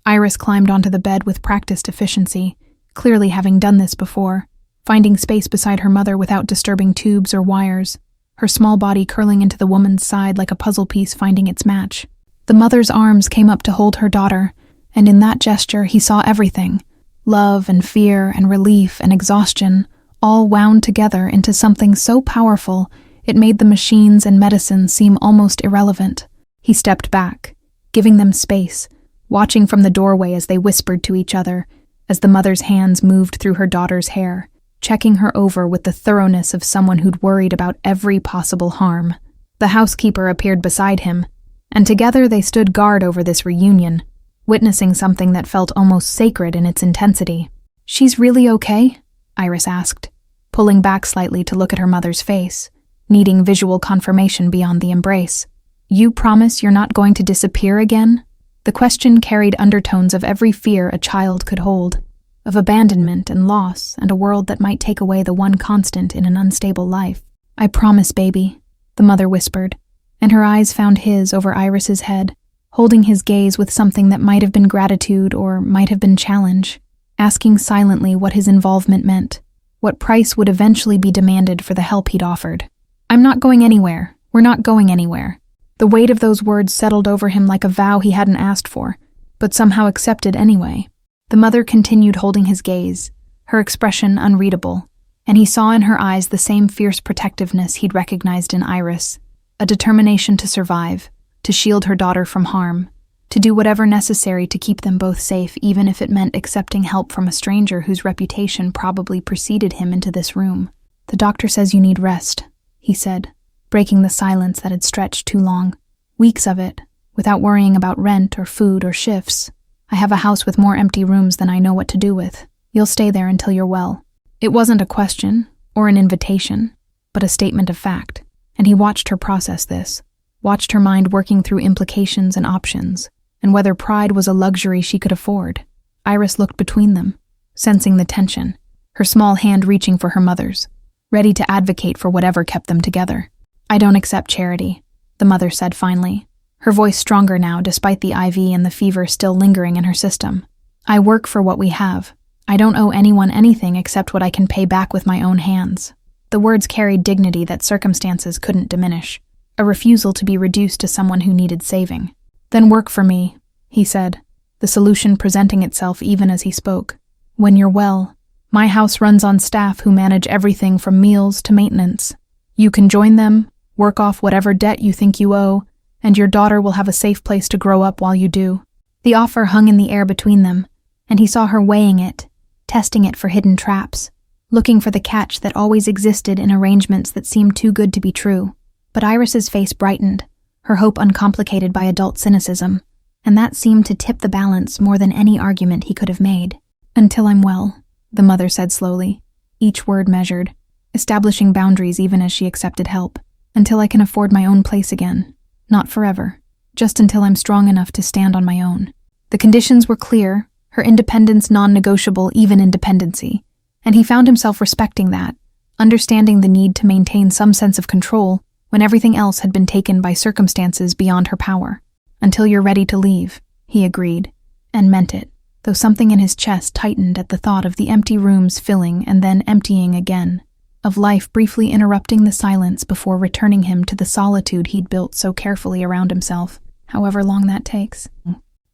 Iris climbed onto the bed with practiced efficiency, clearly having done this before, finding space beside her mother without disturbing tubes or wires, her small body curling into the woman's side like a puzzle piece finding its match. The mother's arms came up to hold her daughter, and in that gesture he saw everything, love and fear and relief and exhaustion, all wound together into something so powerful it made the machines and medicine seem almost irrelevant. He stepped back, giving them space, watching from the doorway as they whispered to each other, as the mother's hands moved through her daughter's hair, checking her over with the thoroughness of someone who'd worried about every possible harm. The housekeeper appeared beside him, and together they stood guard over this reunion, witnessing something that felt almost sacred in its intensity. "She's really okay?" Iris asked, pulling back slightly to look at her mother's face, needing visual confirmation beyond the embrace. "You promise you're not going to disappear again?" The question carried undertones of every fear a child could hold, of abandonment and loss and a world that might take away the one constant in an unstable life. "I promise, baby," the mother whispered, and her eyes found his over Iris's head, holding his gaze with something that might have been gratitude or might have been challenge, asking silently what his involvement meant, what price would eventually be demanded for the help he'd offered. "I'm not going anywhere. We're not going anywhere." The weight of those words settled over him like a vow he hadn't asked for, but somehow accepted anyway. The mother continued holding his gaze, her expression unreadable, and he saw in her eyes the same fierce protectiveness he'd recognized in Iris, a determination to survive, to shield her daughter from harm, to do whatever necessary to keep them both safe, even if it meant accepting help from a stranger whose reputation probably preceded him into this room. "The doctor says you need rest," he said, breaking the silence that had stretched too long. "Weeks of it, without worrying about rent or food or shifts. I have a house with more empty rooms than I know what to do with. You'll stay there until you're well." It wasn't a question or an invitation, but a statement of fact, and he watched her process this, watched her mind working through implications and options, and whether pride was a luxury she could afford. Iris looked between them, sensing the tension, her small hand reaching for her mother's, ready to advocate for whatever kept them together. "I don't accept charity," the mother said finally, her voice stronger now despite the IV and the fever still lingering in her system. "I work for what we have. I don't owe anyone anything except what I can pay back with my own hands." The words carried dignity that circumstances couldn't diminish, a refusal to be reduced to someone who needed saving. "Then work for me," he said, the solution presenting itself even as he spoke. "When you're well, my house runs on staff who manage everything from meals to maintenance. You can join them, work off whatever debt you think you owe, and your daughter will have a safe place to grow up while you do." The offer hung in the air between them, and he saw her weighing it, testing it for hidden traps, looking for the catch that always existed in arrangements that seemed too good to be true. But Iris's face brightened, her hope uncomplicated by adult cynicism, and that seemed to tip the balance more than any argument he could have made. "Until I'm well," the mother said slowly, each word measured, establishing boundaries even as she accepted help. "Until I can afford my own place again. Not forever, just until I'm strong enough to stand on my own." The conditions were clear, her independence non-negotiable even in dependency, and he found himself respecting that, understanding the need to maintain some sense of control when everything else had been taken by circumstances beyond her power. "Until you're ready to leave," he agreed, and meant it, though something in his chest tightened at the thought of the empty rooms filling and then emptying again, of life briefly interrupting the silence before returning him to the solitude he'd built so carefully around himself, however long that takes.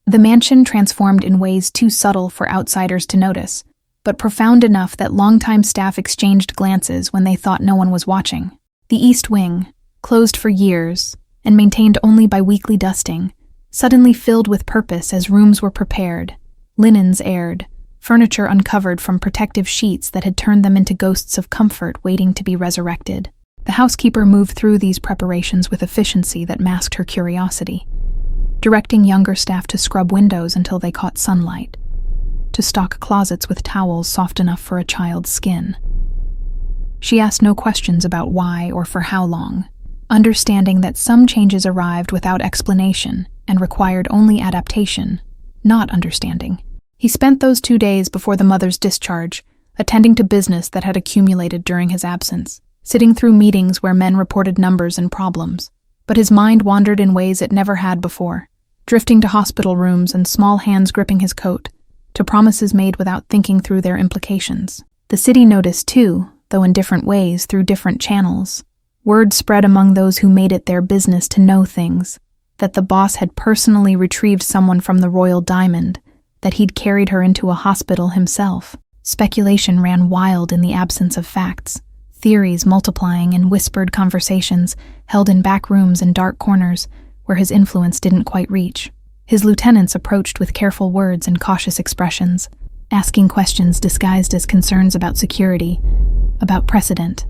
The mansion transformed in ways too subtle for outsiders to notice, but profound enough that longtime staff exchanged glances when they thought no one was watching. The East Wing, closed for years and maintained only by weekly dusting, suddenly filled with purpose as rooms were prepared, linens aired, furniture uncovered from protective sheets that had turned them into ghosts of comfort waiting to be resurrected. The housekeeper moved through these preparations with efficiency that masked her curiosity, directing younger staff to scrub windows until they caught sunlight, to stock closets with towels soft enough for a child's skin. She asked no questions about why or for how long, understanding that some changes arrived without explanation and required only adaptation, not understanding. He spent those 2 days before the mother's discharge, attending to business that had accumulated during his absence, sitting through meetings where men reported numbers and problems. But his mind wandered in ways it never had before, drifting to hospital rooms and small hands gripping his coat, to promises made without thinking through their implications. The city noticed too, though in different ways through different channels. Word spread among those who made it their business to know things, that the boss had personally retrieved someone from the Royal Diamond, that he'd carried her into a hospital himself. Speculation ran wild in the absence of facts, theories multiplying in whispered conversations held in back rooms and dark corners where his influence didn't quite reach. His lieutenants approached with careful words and cautious expressions, asking questions disguised as concerns about security, about precedent,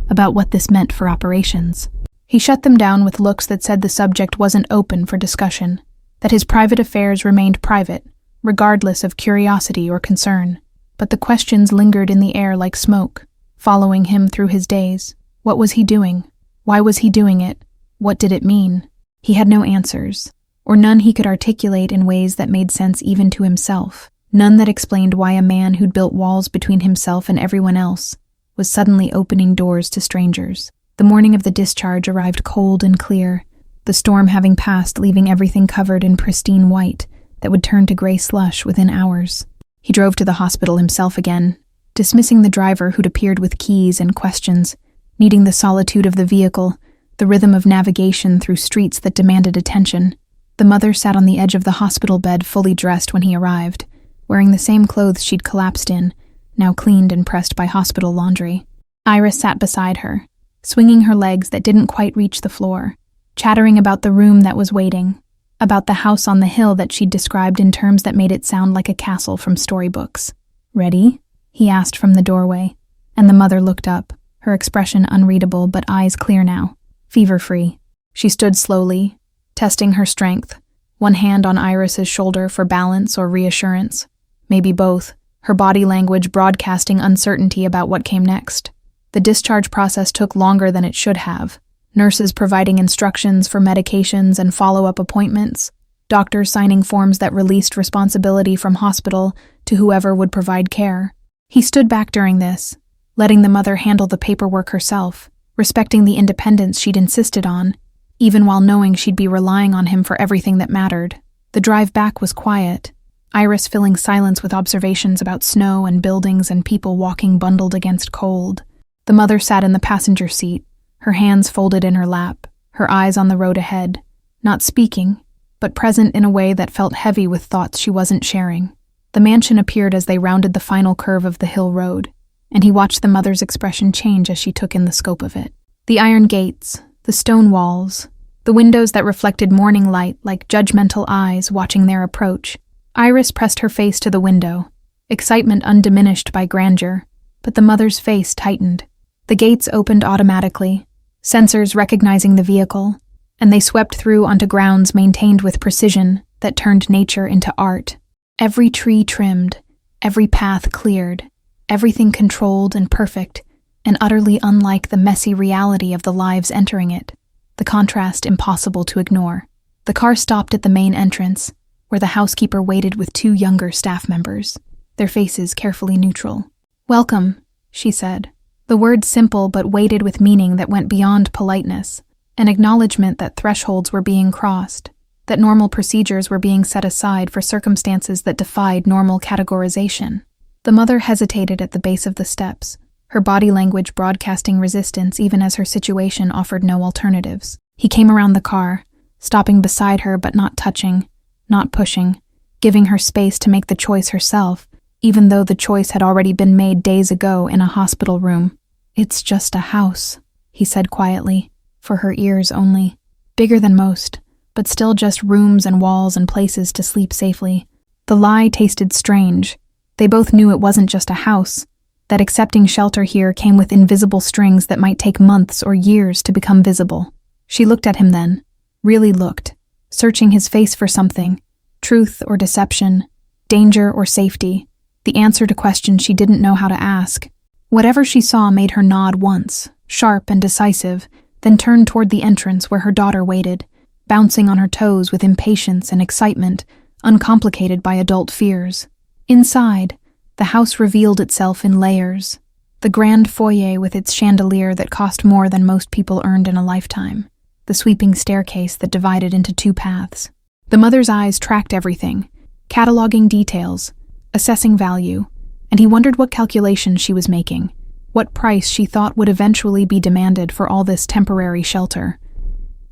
about what this meant for operations. He shut them down with looks that said the subject wasn't open for discussion, that his private affairs remained private, regardless of curiosity or concern. But the questions lingered in the air like smoke, following him through his days. What was he doing? Why was he doing it? What did it mean? He had no answers, or none he could articulate in ways that made sense even to himself. None that explained why a man who'd built walls between himself and everyone else was suddenly opening doors to strangers. The morning of the discharge arrived cold and clear, the storm having passed, leaving everything covered in pristine white that would turn to gray slush within hours. He drove to the hospital himself again, dismissing the driver who'd appeared with keys and questions, needing the solitude of the vehicle, the rhythm of navigation through streets that demanded attention. The mother sat on the edge of the hospital bed fully dressed when he arrived, wearing the same clothes she'd collapsed in, now cleaned and pressed by hospital laundry. Iris sat beside her, swinging her legs that didn't quite reach the floor, chattering about the room that was waiting, about the house on the hill that she'd described in terms that made it sound like a castle from storybooks. "Ready?" he asked from the doorway, and the mother looked up, her expression unreadable but eyes clear now, fever-free. She stood slowly, testing her strength, one hand on Iris's shoulder for balance or reassurance, maybe both, her body language broadcasting uncertainty about what came next. The discharge process took longer than it should have, nurses providing instructions for medications and follow-up appointments, doctors signing forms that released responsibility from hospital to whoever would provide care. He stood back during this, letting the mother handle the paperwork herself, respecting the independence she'd insisted on, even while knowing she'd be relying on him for everything that mattered. The drive back was quiet, Iris filling silence with observations about snow and buildings and people walking bundled against cold. The mother sat in the passenger seat, her hands folded in her lap, her eyes on the road ahead, not speaking, but present in a way that felt heavy with thoughts she wasn't sharing. The mansion appeared as they rounded the final curve of the hill road, and he watched the mother's expression change as she took in the scope of it. The iron gates, the stone walls, the windows that reflected morning light like judgmental eyes watching their approach. Iris pressed her face to the window, excitement undiminished by grandeur, but the mother's face tightened. The gates opened automatically, sensors recognizing the vehicle, and they swept through onto grounds maintained with precision that turned nature into art. Every tree trimmed, every path cleared, everything controlled and perfect, and utterly unlike the messy reality of the lives entering it, the contrast impossible to ignore. The car stopped at the main entrance, where the housekeeper waited with 2 younger staff members, their faces carefully neutral. "Welcome," she said. The word simple but weighted with meaning that went beyond politeness, an acknowledgement that thresholds were being crossed, that normal procedures were being set aside for circumstances that defied normal categorization. The mother hesitated at the base of the steps, her body language broadcasting resistance even as her situation offered no alternatives. He came around the car, stopping beside her but not touching, not pushing, giving her space to make the choice herself, even though the choice had already been made days ago in a hospital room. "It's just a house," he said quietly, for her ears only. Bigger than most, but still just rooms and walls and places to sleep safely. The lie tasted strange. They both knew it wasn't just a house, that accepting shelter here came with invisible strings that might take months or years to become visible. She looked at him then, really looked, searching his face for something, truth or deception, danger or safety, the answer to questions she didn't know how to ask. Whatever she saw made her nod once, sharp and decisive, then turn toward the entrance where her daughter waited, bouncing on her toes with impatience and excitement, uncomplicated by adult fears. Inside, the house revealed itself in layers. The grand foyer with its chandelier that cost more than most people earned in a lifetime. The sweeping staircase that divided into 2 paths. The mother's eyes tracked everything, cataloging details, assessing value, and he wondered what calculations she was making, what price she thought would eventually be demanded for all this temporary shelter.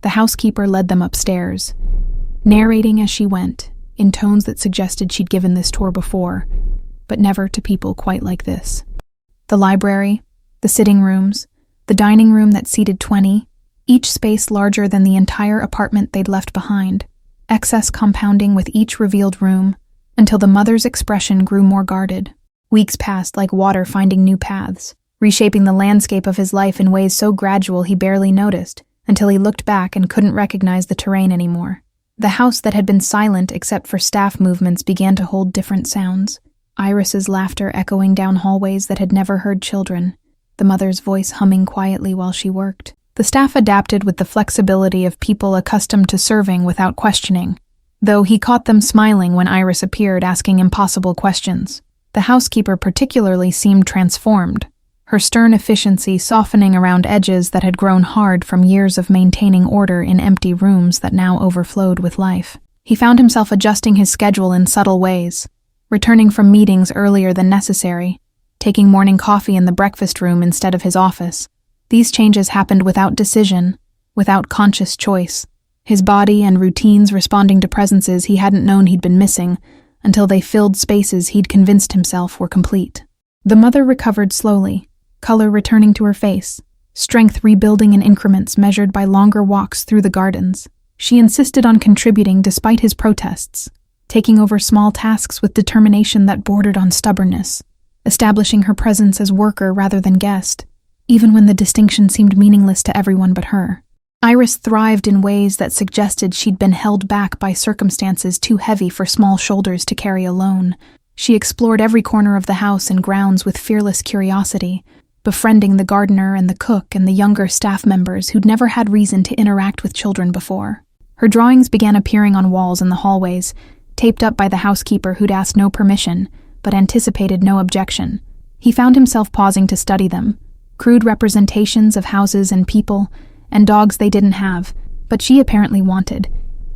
The housekeeper led them upstairs, narrating as she went, in tones that suggested she'd given this tour before, but never to people quite like this. The library, the sitting rooms, the dining room that seated 20, each space larger than the entire apartment they'd left behind, excess compounding with each revealed room, until the mother's expression grew more guarded. Weeks passed like water finding new paths, reshaping the landscape of his life in ways so gradual he barely noticed, until he looked back and couldn't recognize the terrain anymore. The house that had been silent except for staff movements began to hold different sounds. Iris's laughter echoing down hallways that had never heard children, the mother's voice humming quietly while she worked. The staff adapted with the flexibility of people accustomed to serving without questioning, though he caught them smiling when Iris appeared asking impossible questions. The housekeeper particularly seemed transformed, her stern efficiency softening around edges that had grown hard from years of maintaining order in empty rooms that now overflowed with life. He found himself adjusting his schedule in subtle ways, returning from meetings earlier than necessary, taking morning coffee in the breakfast room instead of his office. These changes happened without decision, without conscious choice, his body and routines responding to presences he hadn't known he'd been missing, until they filled spaces he'd convinced himself were complete. The mother recovered slowly, color returning to her face, strength rebuilding in increments measured by longer walks through the gardens. She insisted on contributing despite his protests, taking over small tasks with determination that bordered on stubbornness, establishing her presence as worker rather than guest, even when the distinction seemed meaningless to everyone but her. Iris thrived in ways that suggested she'd been held back by circumstances too heavy for small shoulders to carry alone. She explored every corner of the house and grounds with fearless curiosity, befriending the gardener and the cook and the younger staff members who'd never had reason to interact with children before. Her drawings began appearing on walls in the hallways, taped up by the housekeeper who'd asked no permission, but anticipated no objection. He found himself pausing to study them, crude representations of houses and people, and dogs they didn't have, but she apparently wanted,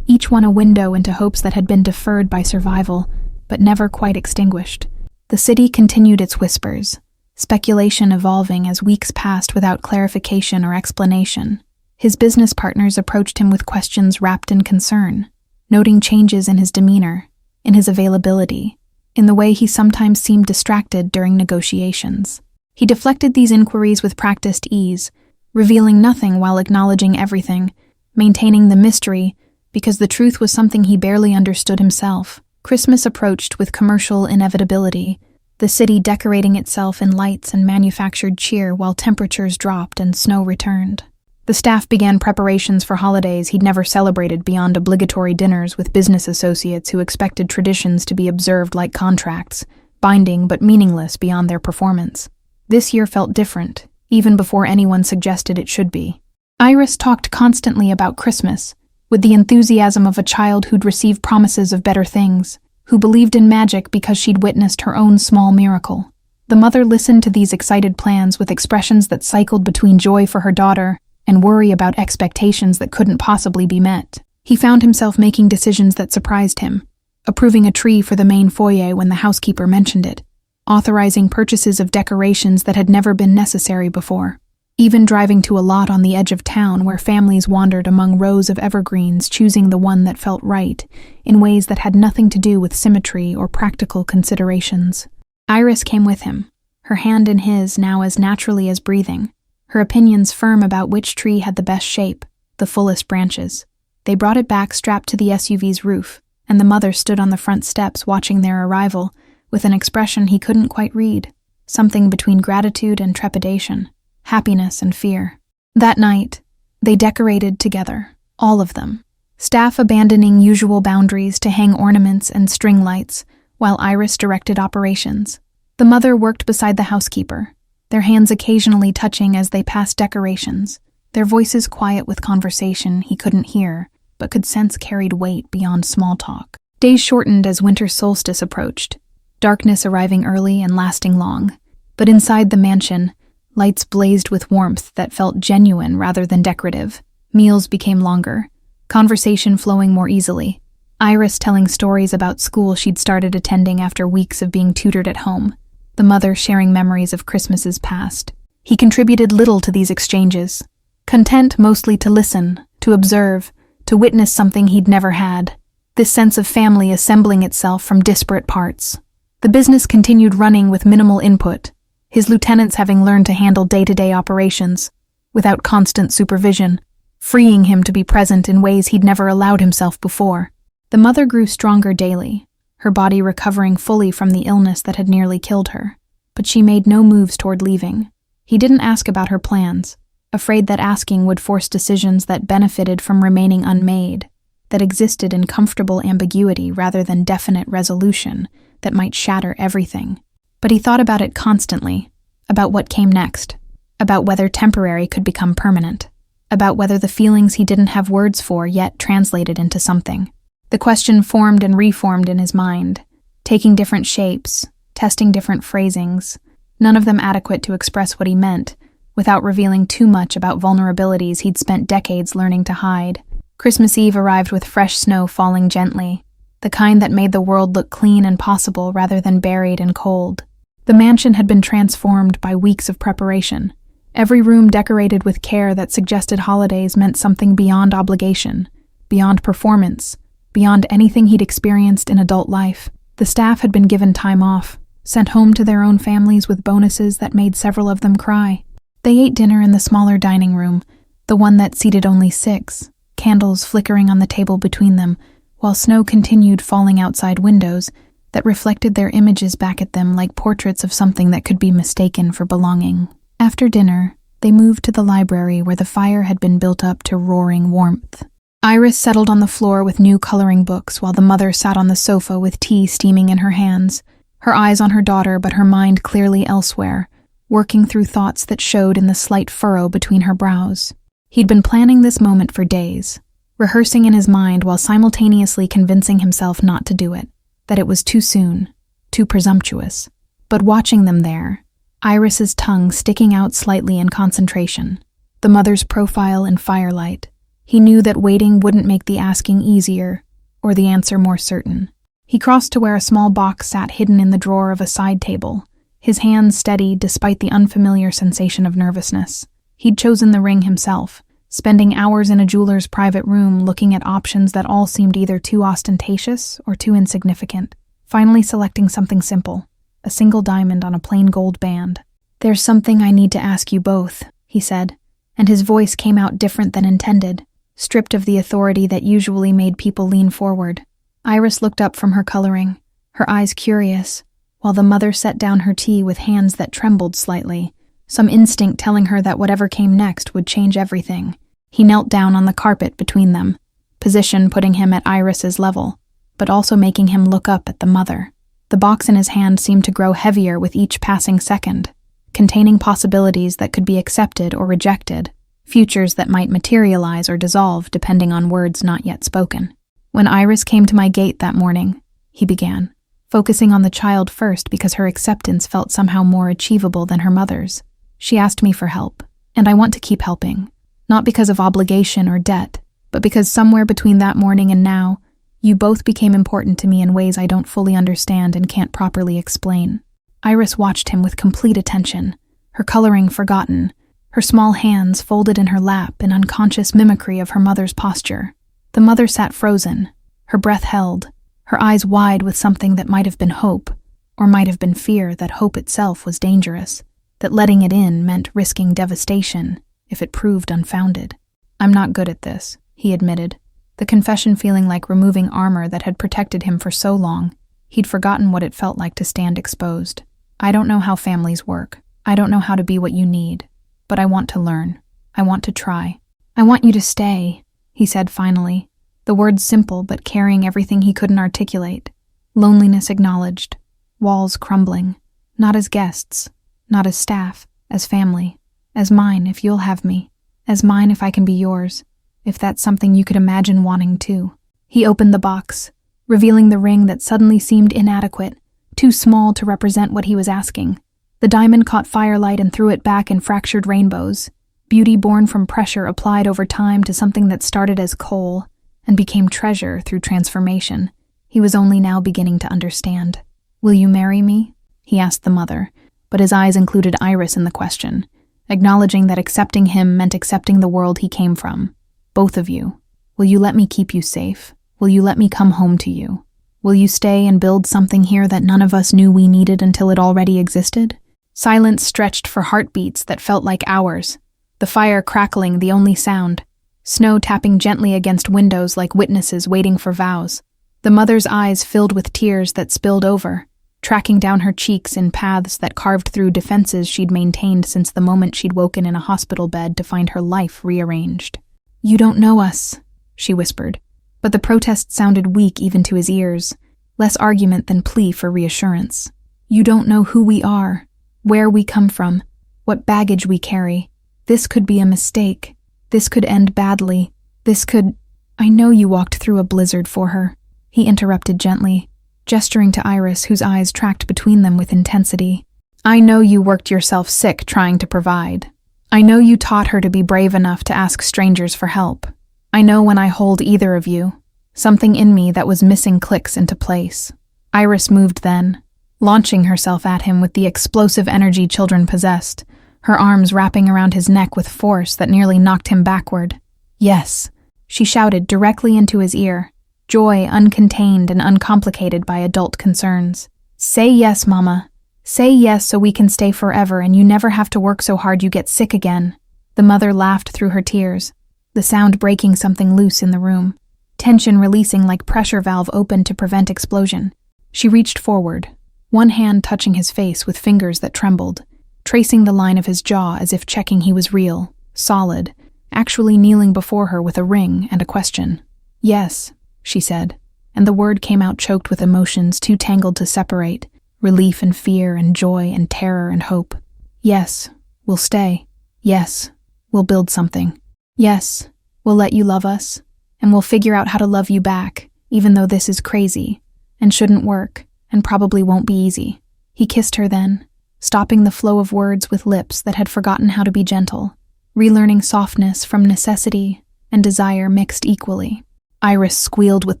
each one a window into hopes that had been deferred by survival, but never quite extinguished. The city continued its whispers, speculation evolving as weeks passed without clarification or explanation. His business partners approached him with questions wrapped in concern, noting changes in his demeanor, in his availability, in the way he sometimes seemed distracted during negotiations. He deflected these inquiries with practiced ease, revealing nothing while acknowledging everything, maintaining the mystery because the truth was something he barely understood himself. Christmas approached with commercial inevitability, the city decorating itself in lights and manufactured cheer while temperatures dropped and snow returned. The staff began preparations for holidays he'd never celebrated beyond obligatory dinners with business associates who expected traditions to be observed like contracts, binding but meaningless beyond their performance. This year felt different, even before anyone suggested it should be. Iris talked constantly about Christmas, with the enthusiasm of a child who'd received promises of better things, who believed in magic because she'd witnessed her own small miracle. The mother listened to these excited plans with expressions that cycled between joy for her daughter and worry about expectations that couldn't possibly be met. He found himself making decisions that surprised him, approving a tree for the main foyer when the housekeeper mentioned it, authorizing purchases of decorations that had never been necessary before, even driving to a lot on the edge of town where families wandered among rows of evergreens, choosing the one that felt right, in ways that had nothing to do with symmetry or practical considerations. Iris came with him, her hand in his now as naturally as breathing, her opinions firm about which tree had the best shape, the fullest branches. They brought it back strapped to the SUV's roof, and the mother stood on the front steps watching their arrival, with an expression he couldn't quite read, something between gratitude and trepidation, happiness and fear. That night, they decorated together, all of them, staff abandoning usual boundaries to hang ornaments and string lights, while Iris directed operations. The mother worked beside the housekeeper, their hands occasionally touching as they passed decorations, their voices quiet with conversation he couldn't hear, but could sense carried weight beyond small talk. Days shortened as winter solstice approached, darkness arriving early and lasting long. But inside the mansion, lights blazed with warmth that felt genuine rather than decorative. Meals became longer, conversation flowing more easily. Iris telling stories about school she'd started attending after weeks of being tutored at home. The mother sharing memories of Christmases past. He contributed little to these exchanges, content mostly to listen, to observe, to witness something he'd never had. This sense of family assembling itself from disparate parts. The business continued running with minimal input, his lieutenants having learned to handle day-to-day operations, without constant supervision, freeing him to be present in ways he'd never allowed himself before. The mother grew stronger daily, her body recovering fully from the illness that had nearly killed her, but she made no moves toward leaving. He didn't ask about her plans, afraid that asking would force decisions that benefited from remaining unmade, that existed in comfortable ambiguity rather than definite resolution that might shatter everything. But he thought about it constantly, about what came next, about whether temporary could become permanent, about whether the feelings he didn't have words for yet translated into something. The question formed and reformed in his mind, taking different shapes, testing different phrasings, none of them adequate to express what he meant, without revealing too much about vulnerabilities he'd spent decades learning to hide. Christmas Eve arrived with fresh snow falling gently, the kind that made the world look clean and possible rather than buried and cold. The mansion had been transformed by weeks of preparation, every room decorated with care that suggested holidays meant something beyond obligation, beyond performance, beyond anything he'd experienced in adult life. The staff had been given time off, sent home to their own families with bonuses that made several of them cry. They ate dinner in the smaller dining room, the one that seated only 6, candles flickering on the table between them, while snow continued falling outside windows that reflected their images back at them like portraits of something that could be mistaken for belonging. After dinner, they moved to the library where the fire had been built up to roaring warmth. Iris settled on the floor with new coloring books while the mother sat on the sofa with tea steaming in her hands, her eyes on her daughter but her mind clearly elsewhere, working through thoughts that showed in the slight furrow between her brows. He'd been planning this moment for days, rehearsing in his mind while simultaneously convincing himself not to do it, that it was too soon, too presumptuous. But watching them there, Iris's tongue sticking out slightly in concentration, the mother's profile in firelight, he knew that waiting wouldn't make the asking easier or the answer more certain. He crossed to where a small box sat hidden in the drawer of a side table, his hands steady despite the unfamiliar sensation of nervousness. He'd chosen the ring himself, spending hours in a jeweler's private room looking at options that all seemed either too ostentatious or too insignificant, finally selecting something simple, a single diamond on a plain gold band. "There's something I need to ask you both," he said, and his voice came out different than intended, stripped of the authority that usually made people lean forward. Iris looked up from her coloring, her eyes curious, while the mother set down her tea with hands that trembled slightly, some instinct telling her that whatever came next would change everything. He knelt down on the carpet between them, position putting him at Iris's level, but also making him look up at the mother. The box in his hand seemed to grow heavier with each passing second, containing possibilities that could be accepted or rejected, futures that might materialize or dissolve depending on words not yet spoken. "When Iris came to my gate that morning," he began, focusing on the child first because her acceptance felt somehow more achievable than her mother's. "She asked me for help, and I want to keep helping, not because of obligation or debt, but because somewhere between that morning and now, you both became important to me in ways I don't fully understand and can't properly explain." Iris watched him with complete attention, her coloring forgotten, her small hands folded in her lap in unconscious mimicry of her mother's posture. The mother sat frozen, her breath held, her eyes wide with something that might have been hope, or might have been fear that hope itself was dangerous, that letting it in meant risking devastation if it proved unfounded. "I'm not good at this," he admitted, the confession feeling like removing armor that had protected him for so long. He'd forgotten what it felt like to stand exposed. "I don't know how families work. I don't know how to be what you need. But I want to learn. I want to try. I want you to stay," he said finally, the words simple but carrying everything he couldn't articulate. Loneliness acknowledged, walls crumbling, not as guests, not as staff, as family, as mine if you'll have me, as mine if I can be yours, if that's something you could imagine wanting too. He opened the box, revealing the ring that suddenly seemed inadequate, too small to represent what he was asking. The diamond caught firelight and threw it back in fractured rainbows, beauty born from pressure applied over time to something that started as coal and became treasure through transformation. He was only now beginning to understand. "Will you marry me?" he asked the mother, but his eyes included Iris in the question, acknowledging that accepting him meant accepting the world he came from. "Both of you. Will you let me keep you safe? Will you let me come home to you? Will you stay and build something here that none of us knew we needed until it already existed?" Silence stretched for heartbeats that felt like hours, the fire crackling the only sound, snow tapping gently against windows like witnesses waiting for vows. The mother's eyes filled with tears that spilled over, tracking down her cheeks in paths that carved through defenses she'd maintained since the moment she'd woken in a hospital bed to find her life rearranged. "You don't know us," she whispered, but the protest sounded weak even to his ears, less argument than plea for reassurance. "You don't know who we are, where we come from, what baggage we carry. This could be a mistake. This could end badly. This could—" "I know you walked through a blizzard for her," he interrupted gently, gesturing to Iris, whose eyes tracked between them with intensity. "I know you worked yourself sick trying to provide. I know you taught her to be brave enough to ask strangers for help. I know when I hold either of you, something in me that was missing clicks into place." Iris moved then, launching herself at him with the explosive energy children possessed, her arms wrapping around his neck with force that nearly knocked him backward. "Yes," she shouted directly into his ear, joy uncontained and uncomplicated by adult concerns. "Say yes, Mama. Say yes so we can stay forever and you never have to work so hard you get sick again." The mother laughed through her tears, the sound breaking something loose in the room, tension releasing like pressure valve opened to prevent explosion. She reached forward, one hand touching his face with fingers that trembled, tracing the line of his jaw as if checking he was real, solid, actually kneeling before her with a ring and a question. "Yes," she said, and the word came out choked with emotions too tangled to separate, relief and fear and joy and terror and hope. "Yes, we'll stay. Yes, we'll build something. Yes, we'll let you love us, and we'll figure out how to love you back, even though this is crazy, and shouldn't work, and probably won't be easy." He kissed her then, stopping the flow of words with lips that had forgotten how to be gentle, relearning softness from necessity and desire mixed equally. Iris squealed with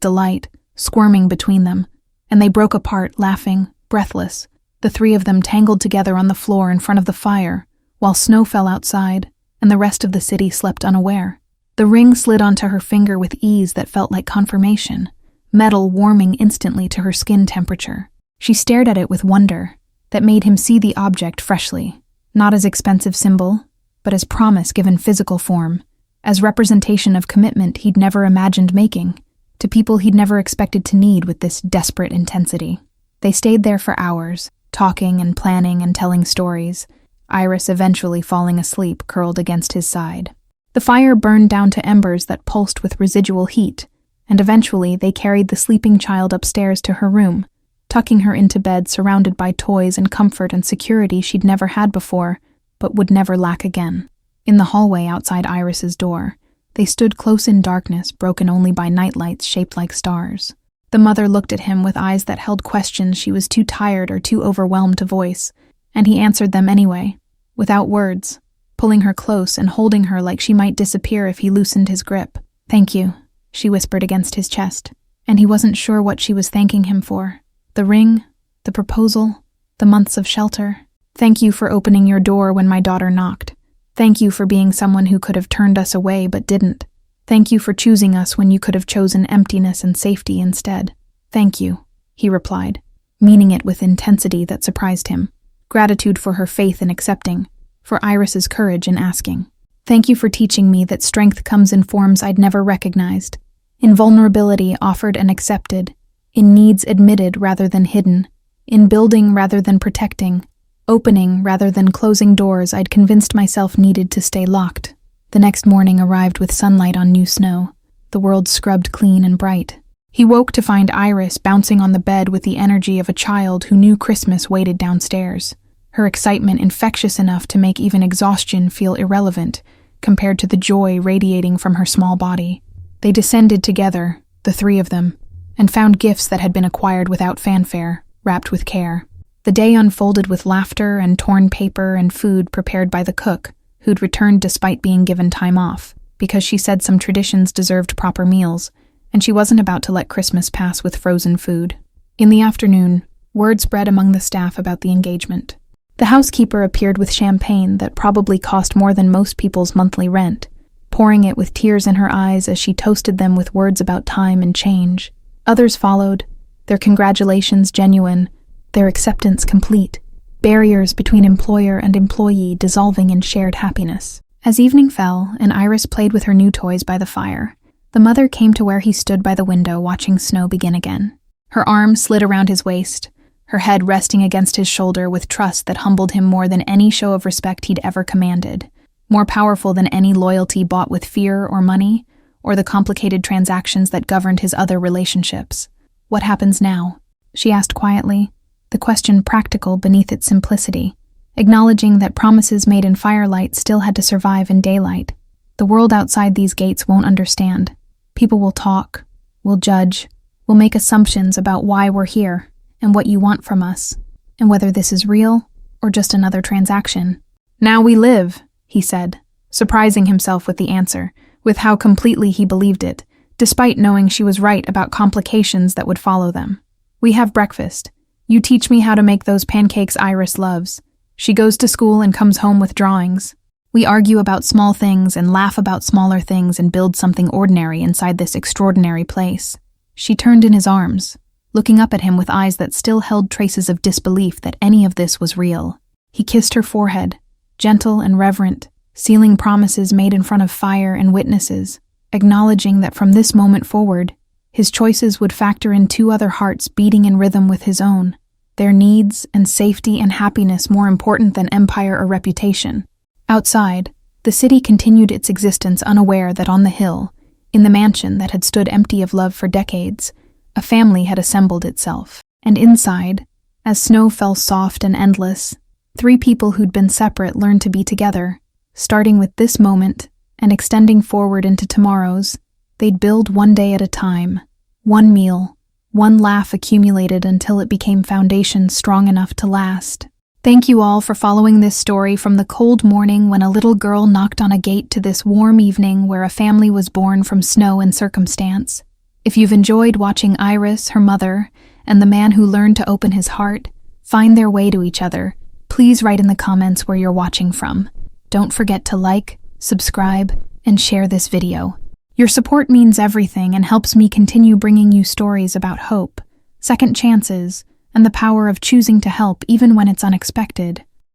delight, squirming between them, and they broke apart, laughing, breathless, the three of them tangled together on the floor in front of the fire, while snow fell outside, and the rest of the city slept unaware. The ring slid onto her finger with ease that felt like confirmation, metal warming instantly to her skin temperature. She stared at it with wonder that made him see the object freshly, not as expensive symbol, but as promise given physical form, as representation of commitment he'd never imagined making, to people he'd never expected to need with this desperate intensity. They stayed there for hours, talking and planning and telling stories, Iris eventually falling asleep curled against his side. The fire burned down to embers that pulsed with residual heat, and eventually they carried the sleeping child upstairs to her room, tucking her into bed surrounded by toys and comfort and security she'd never had before, but would never lack again. In the hallway outside Iris's door, they stood close in darkness broken only by nightlights shaped like stars. The mother looked at him with eyes that held questions she was too tired or too overwhelmed to voice, and he answered them anyway, without words, pulling her close and holding her like she might disappear if he loosened his grip. "Thank you," she whispered against his chest, and he wasn't sure what she was thanking him for. The ring, the proposal, the months of shelter. "Thank you for opening your door when my daughter knocked. Thank you for being someone who could have turned us away but didn't. Thank you for choosing us when you could have chosen emptiness and safety instead. Thank you," he replied, meaning it with intensity that surprised him. Gratitude for her faith in accepting, for Iris's courage in asking. "Thank you for teaching me that strength comes in forms I'd never recognized, in vulnerability offered and accepted, in needs admitted rather than hidden, in building rather than protecting, opening rather than closing doors I'd convinced myself needed to stay locked." The next morning arrived with sunlight on new snow, the world scrubbed clean and bright. He woke to find Iris bouncing on the bed with the energy of a child who knew Christmas waited downstairs, her excitement infectious enough to make even exhaustion feel irrelevant compared to the joy radiating from her small body. They descended together, the three of them, and found gifts that had been acquired without fanfare, wrapped with care. The day unfolded with laughter and torn paper and food prepared by the cook, who'd returned despite being given time off, because she said some traditions deserved proper meals, and she wasn't about to let Christmas pass with frozen food. In the afternoon, word spread among the staff about the engagement. The housekeeper appeared with champagne that probably cost more than most people's monthly rent, pouring it with tears in her eyes as she toasted them with words about time and change. Others followed, their congratulations genuine, their acceptance complete, barriers between employer and employee dissolving in shared happiness. As evening fell and Iris played with her new toys by the fire, the mother came to where he stood by the window watching snow begin again. Her arm slid around his waist, her head resting against his shoulder with trust that humbled him more than any show of respect he'd ever commanded, more powerful than any loyalty bought with fear or money, or the complicated transactions that governed his other relationships. "What happens now?" she asked quietly, the question practical beneath its simplicity, acknowledging that promises made in firelight still had to survive in daylight. The world outside these gates won't understand. People will talk, will judge, will make assumptions about why we're here and what you want from us, and whether this is real or just another transaction. "Now we live," he said, surprising himself with the answer, with how completely he believed it, despite knowing she was right about complications that would follow them. "We have breakfast. You teach me how to make those pancakes Iris loves. She goes to school and comes home with drawings. We argue about small things and laugh about smaller things and build something ordinary inside this extraordinary place." She turned in his arms, looking up at him with eyes that still held traces of disbelief that any of this was real. He kissed her forehead, gentle and reverent, sealing promises made in front of fire and witnesses, acknowledging that from this moment forward, his choices would factor in two other hearts beating in rhythm with his own, their needs and safety and happiness more important than empire or reputation. Outside, the city continued its existence unaware that on the hill, in the mansion that had stood empty of love for decades, a family had assembled itself. And inside, as snow fell soft and endless, three people who'd been separate learned to be together. Starting with this moment and extending forward into tomorrow's, they'd build one day at a time, one meal, one laugh accumulated until it became foundation strong enough to last. Thank you all for following this story from the cold morning when a little girl knocked on a gate to this warm evening where a family was born from snow and circumstance. If you've enjoyed watching Iris, her mother, and the man who learned to open his heart find their way to each other, please write in the comments where you're watching from. Don't forget to like, subscribe, and share this video. Your support means everything and helps me continue bringing you stories about hope, second chances, and the power of choosing to help even when it's unexpected.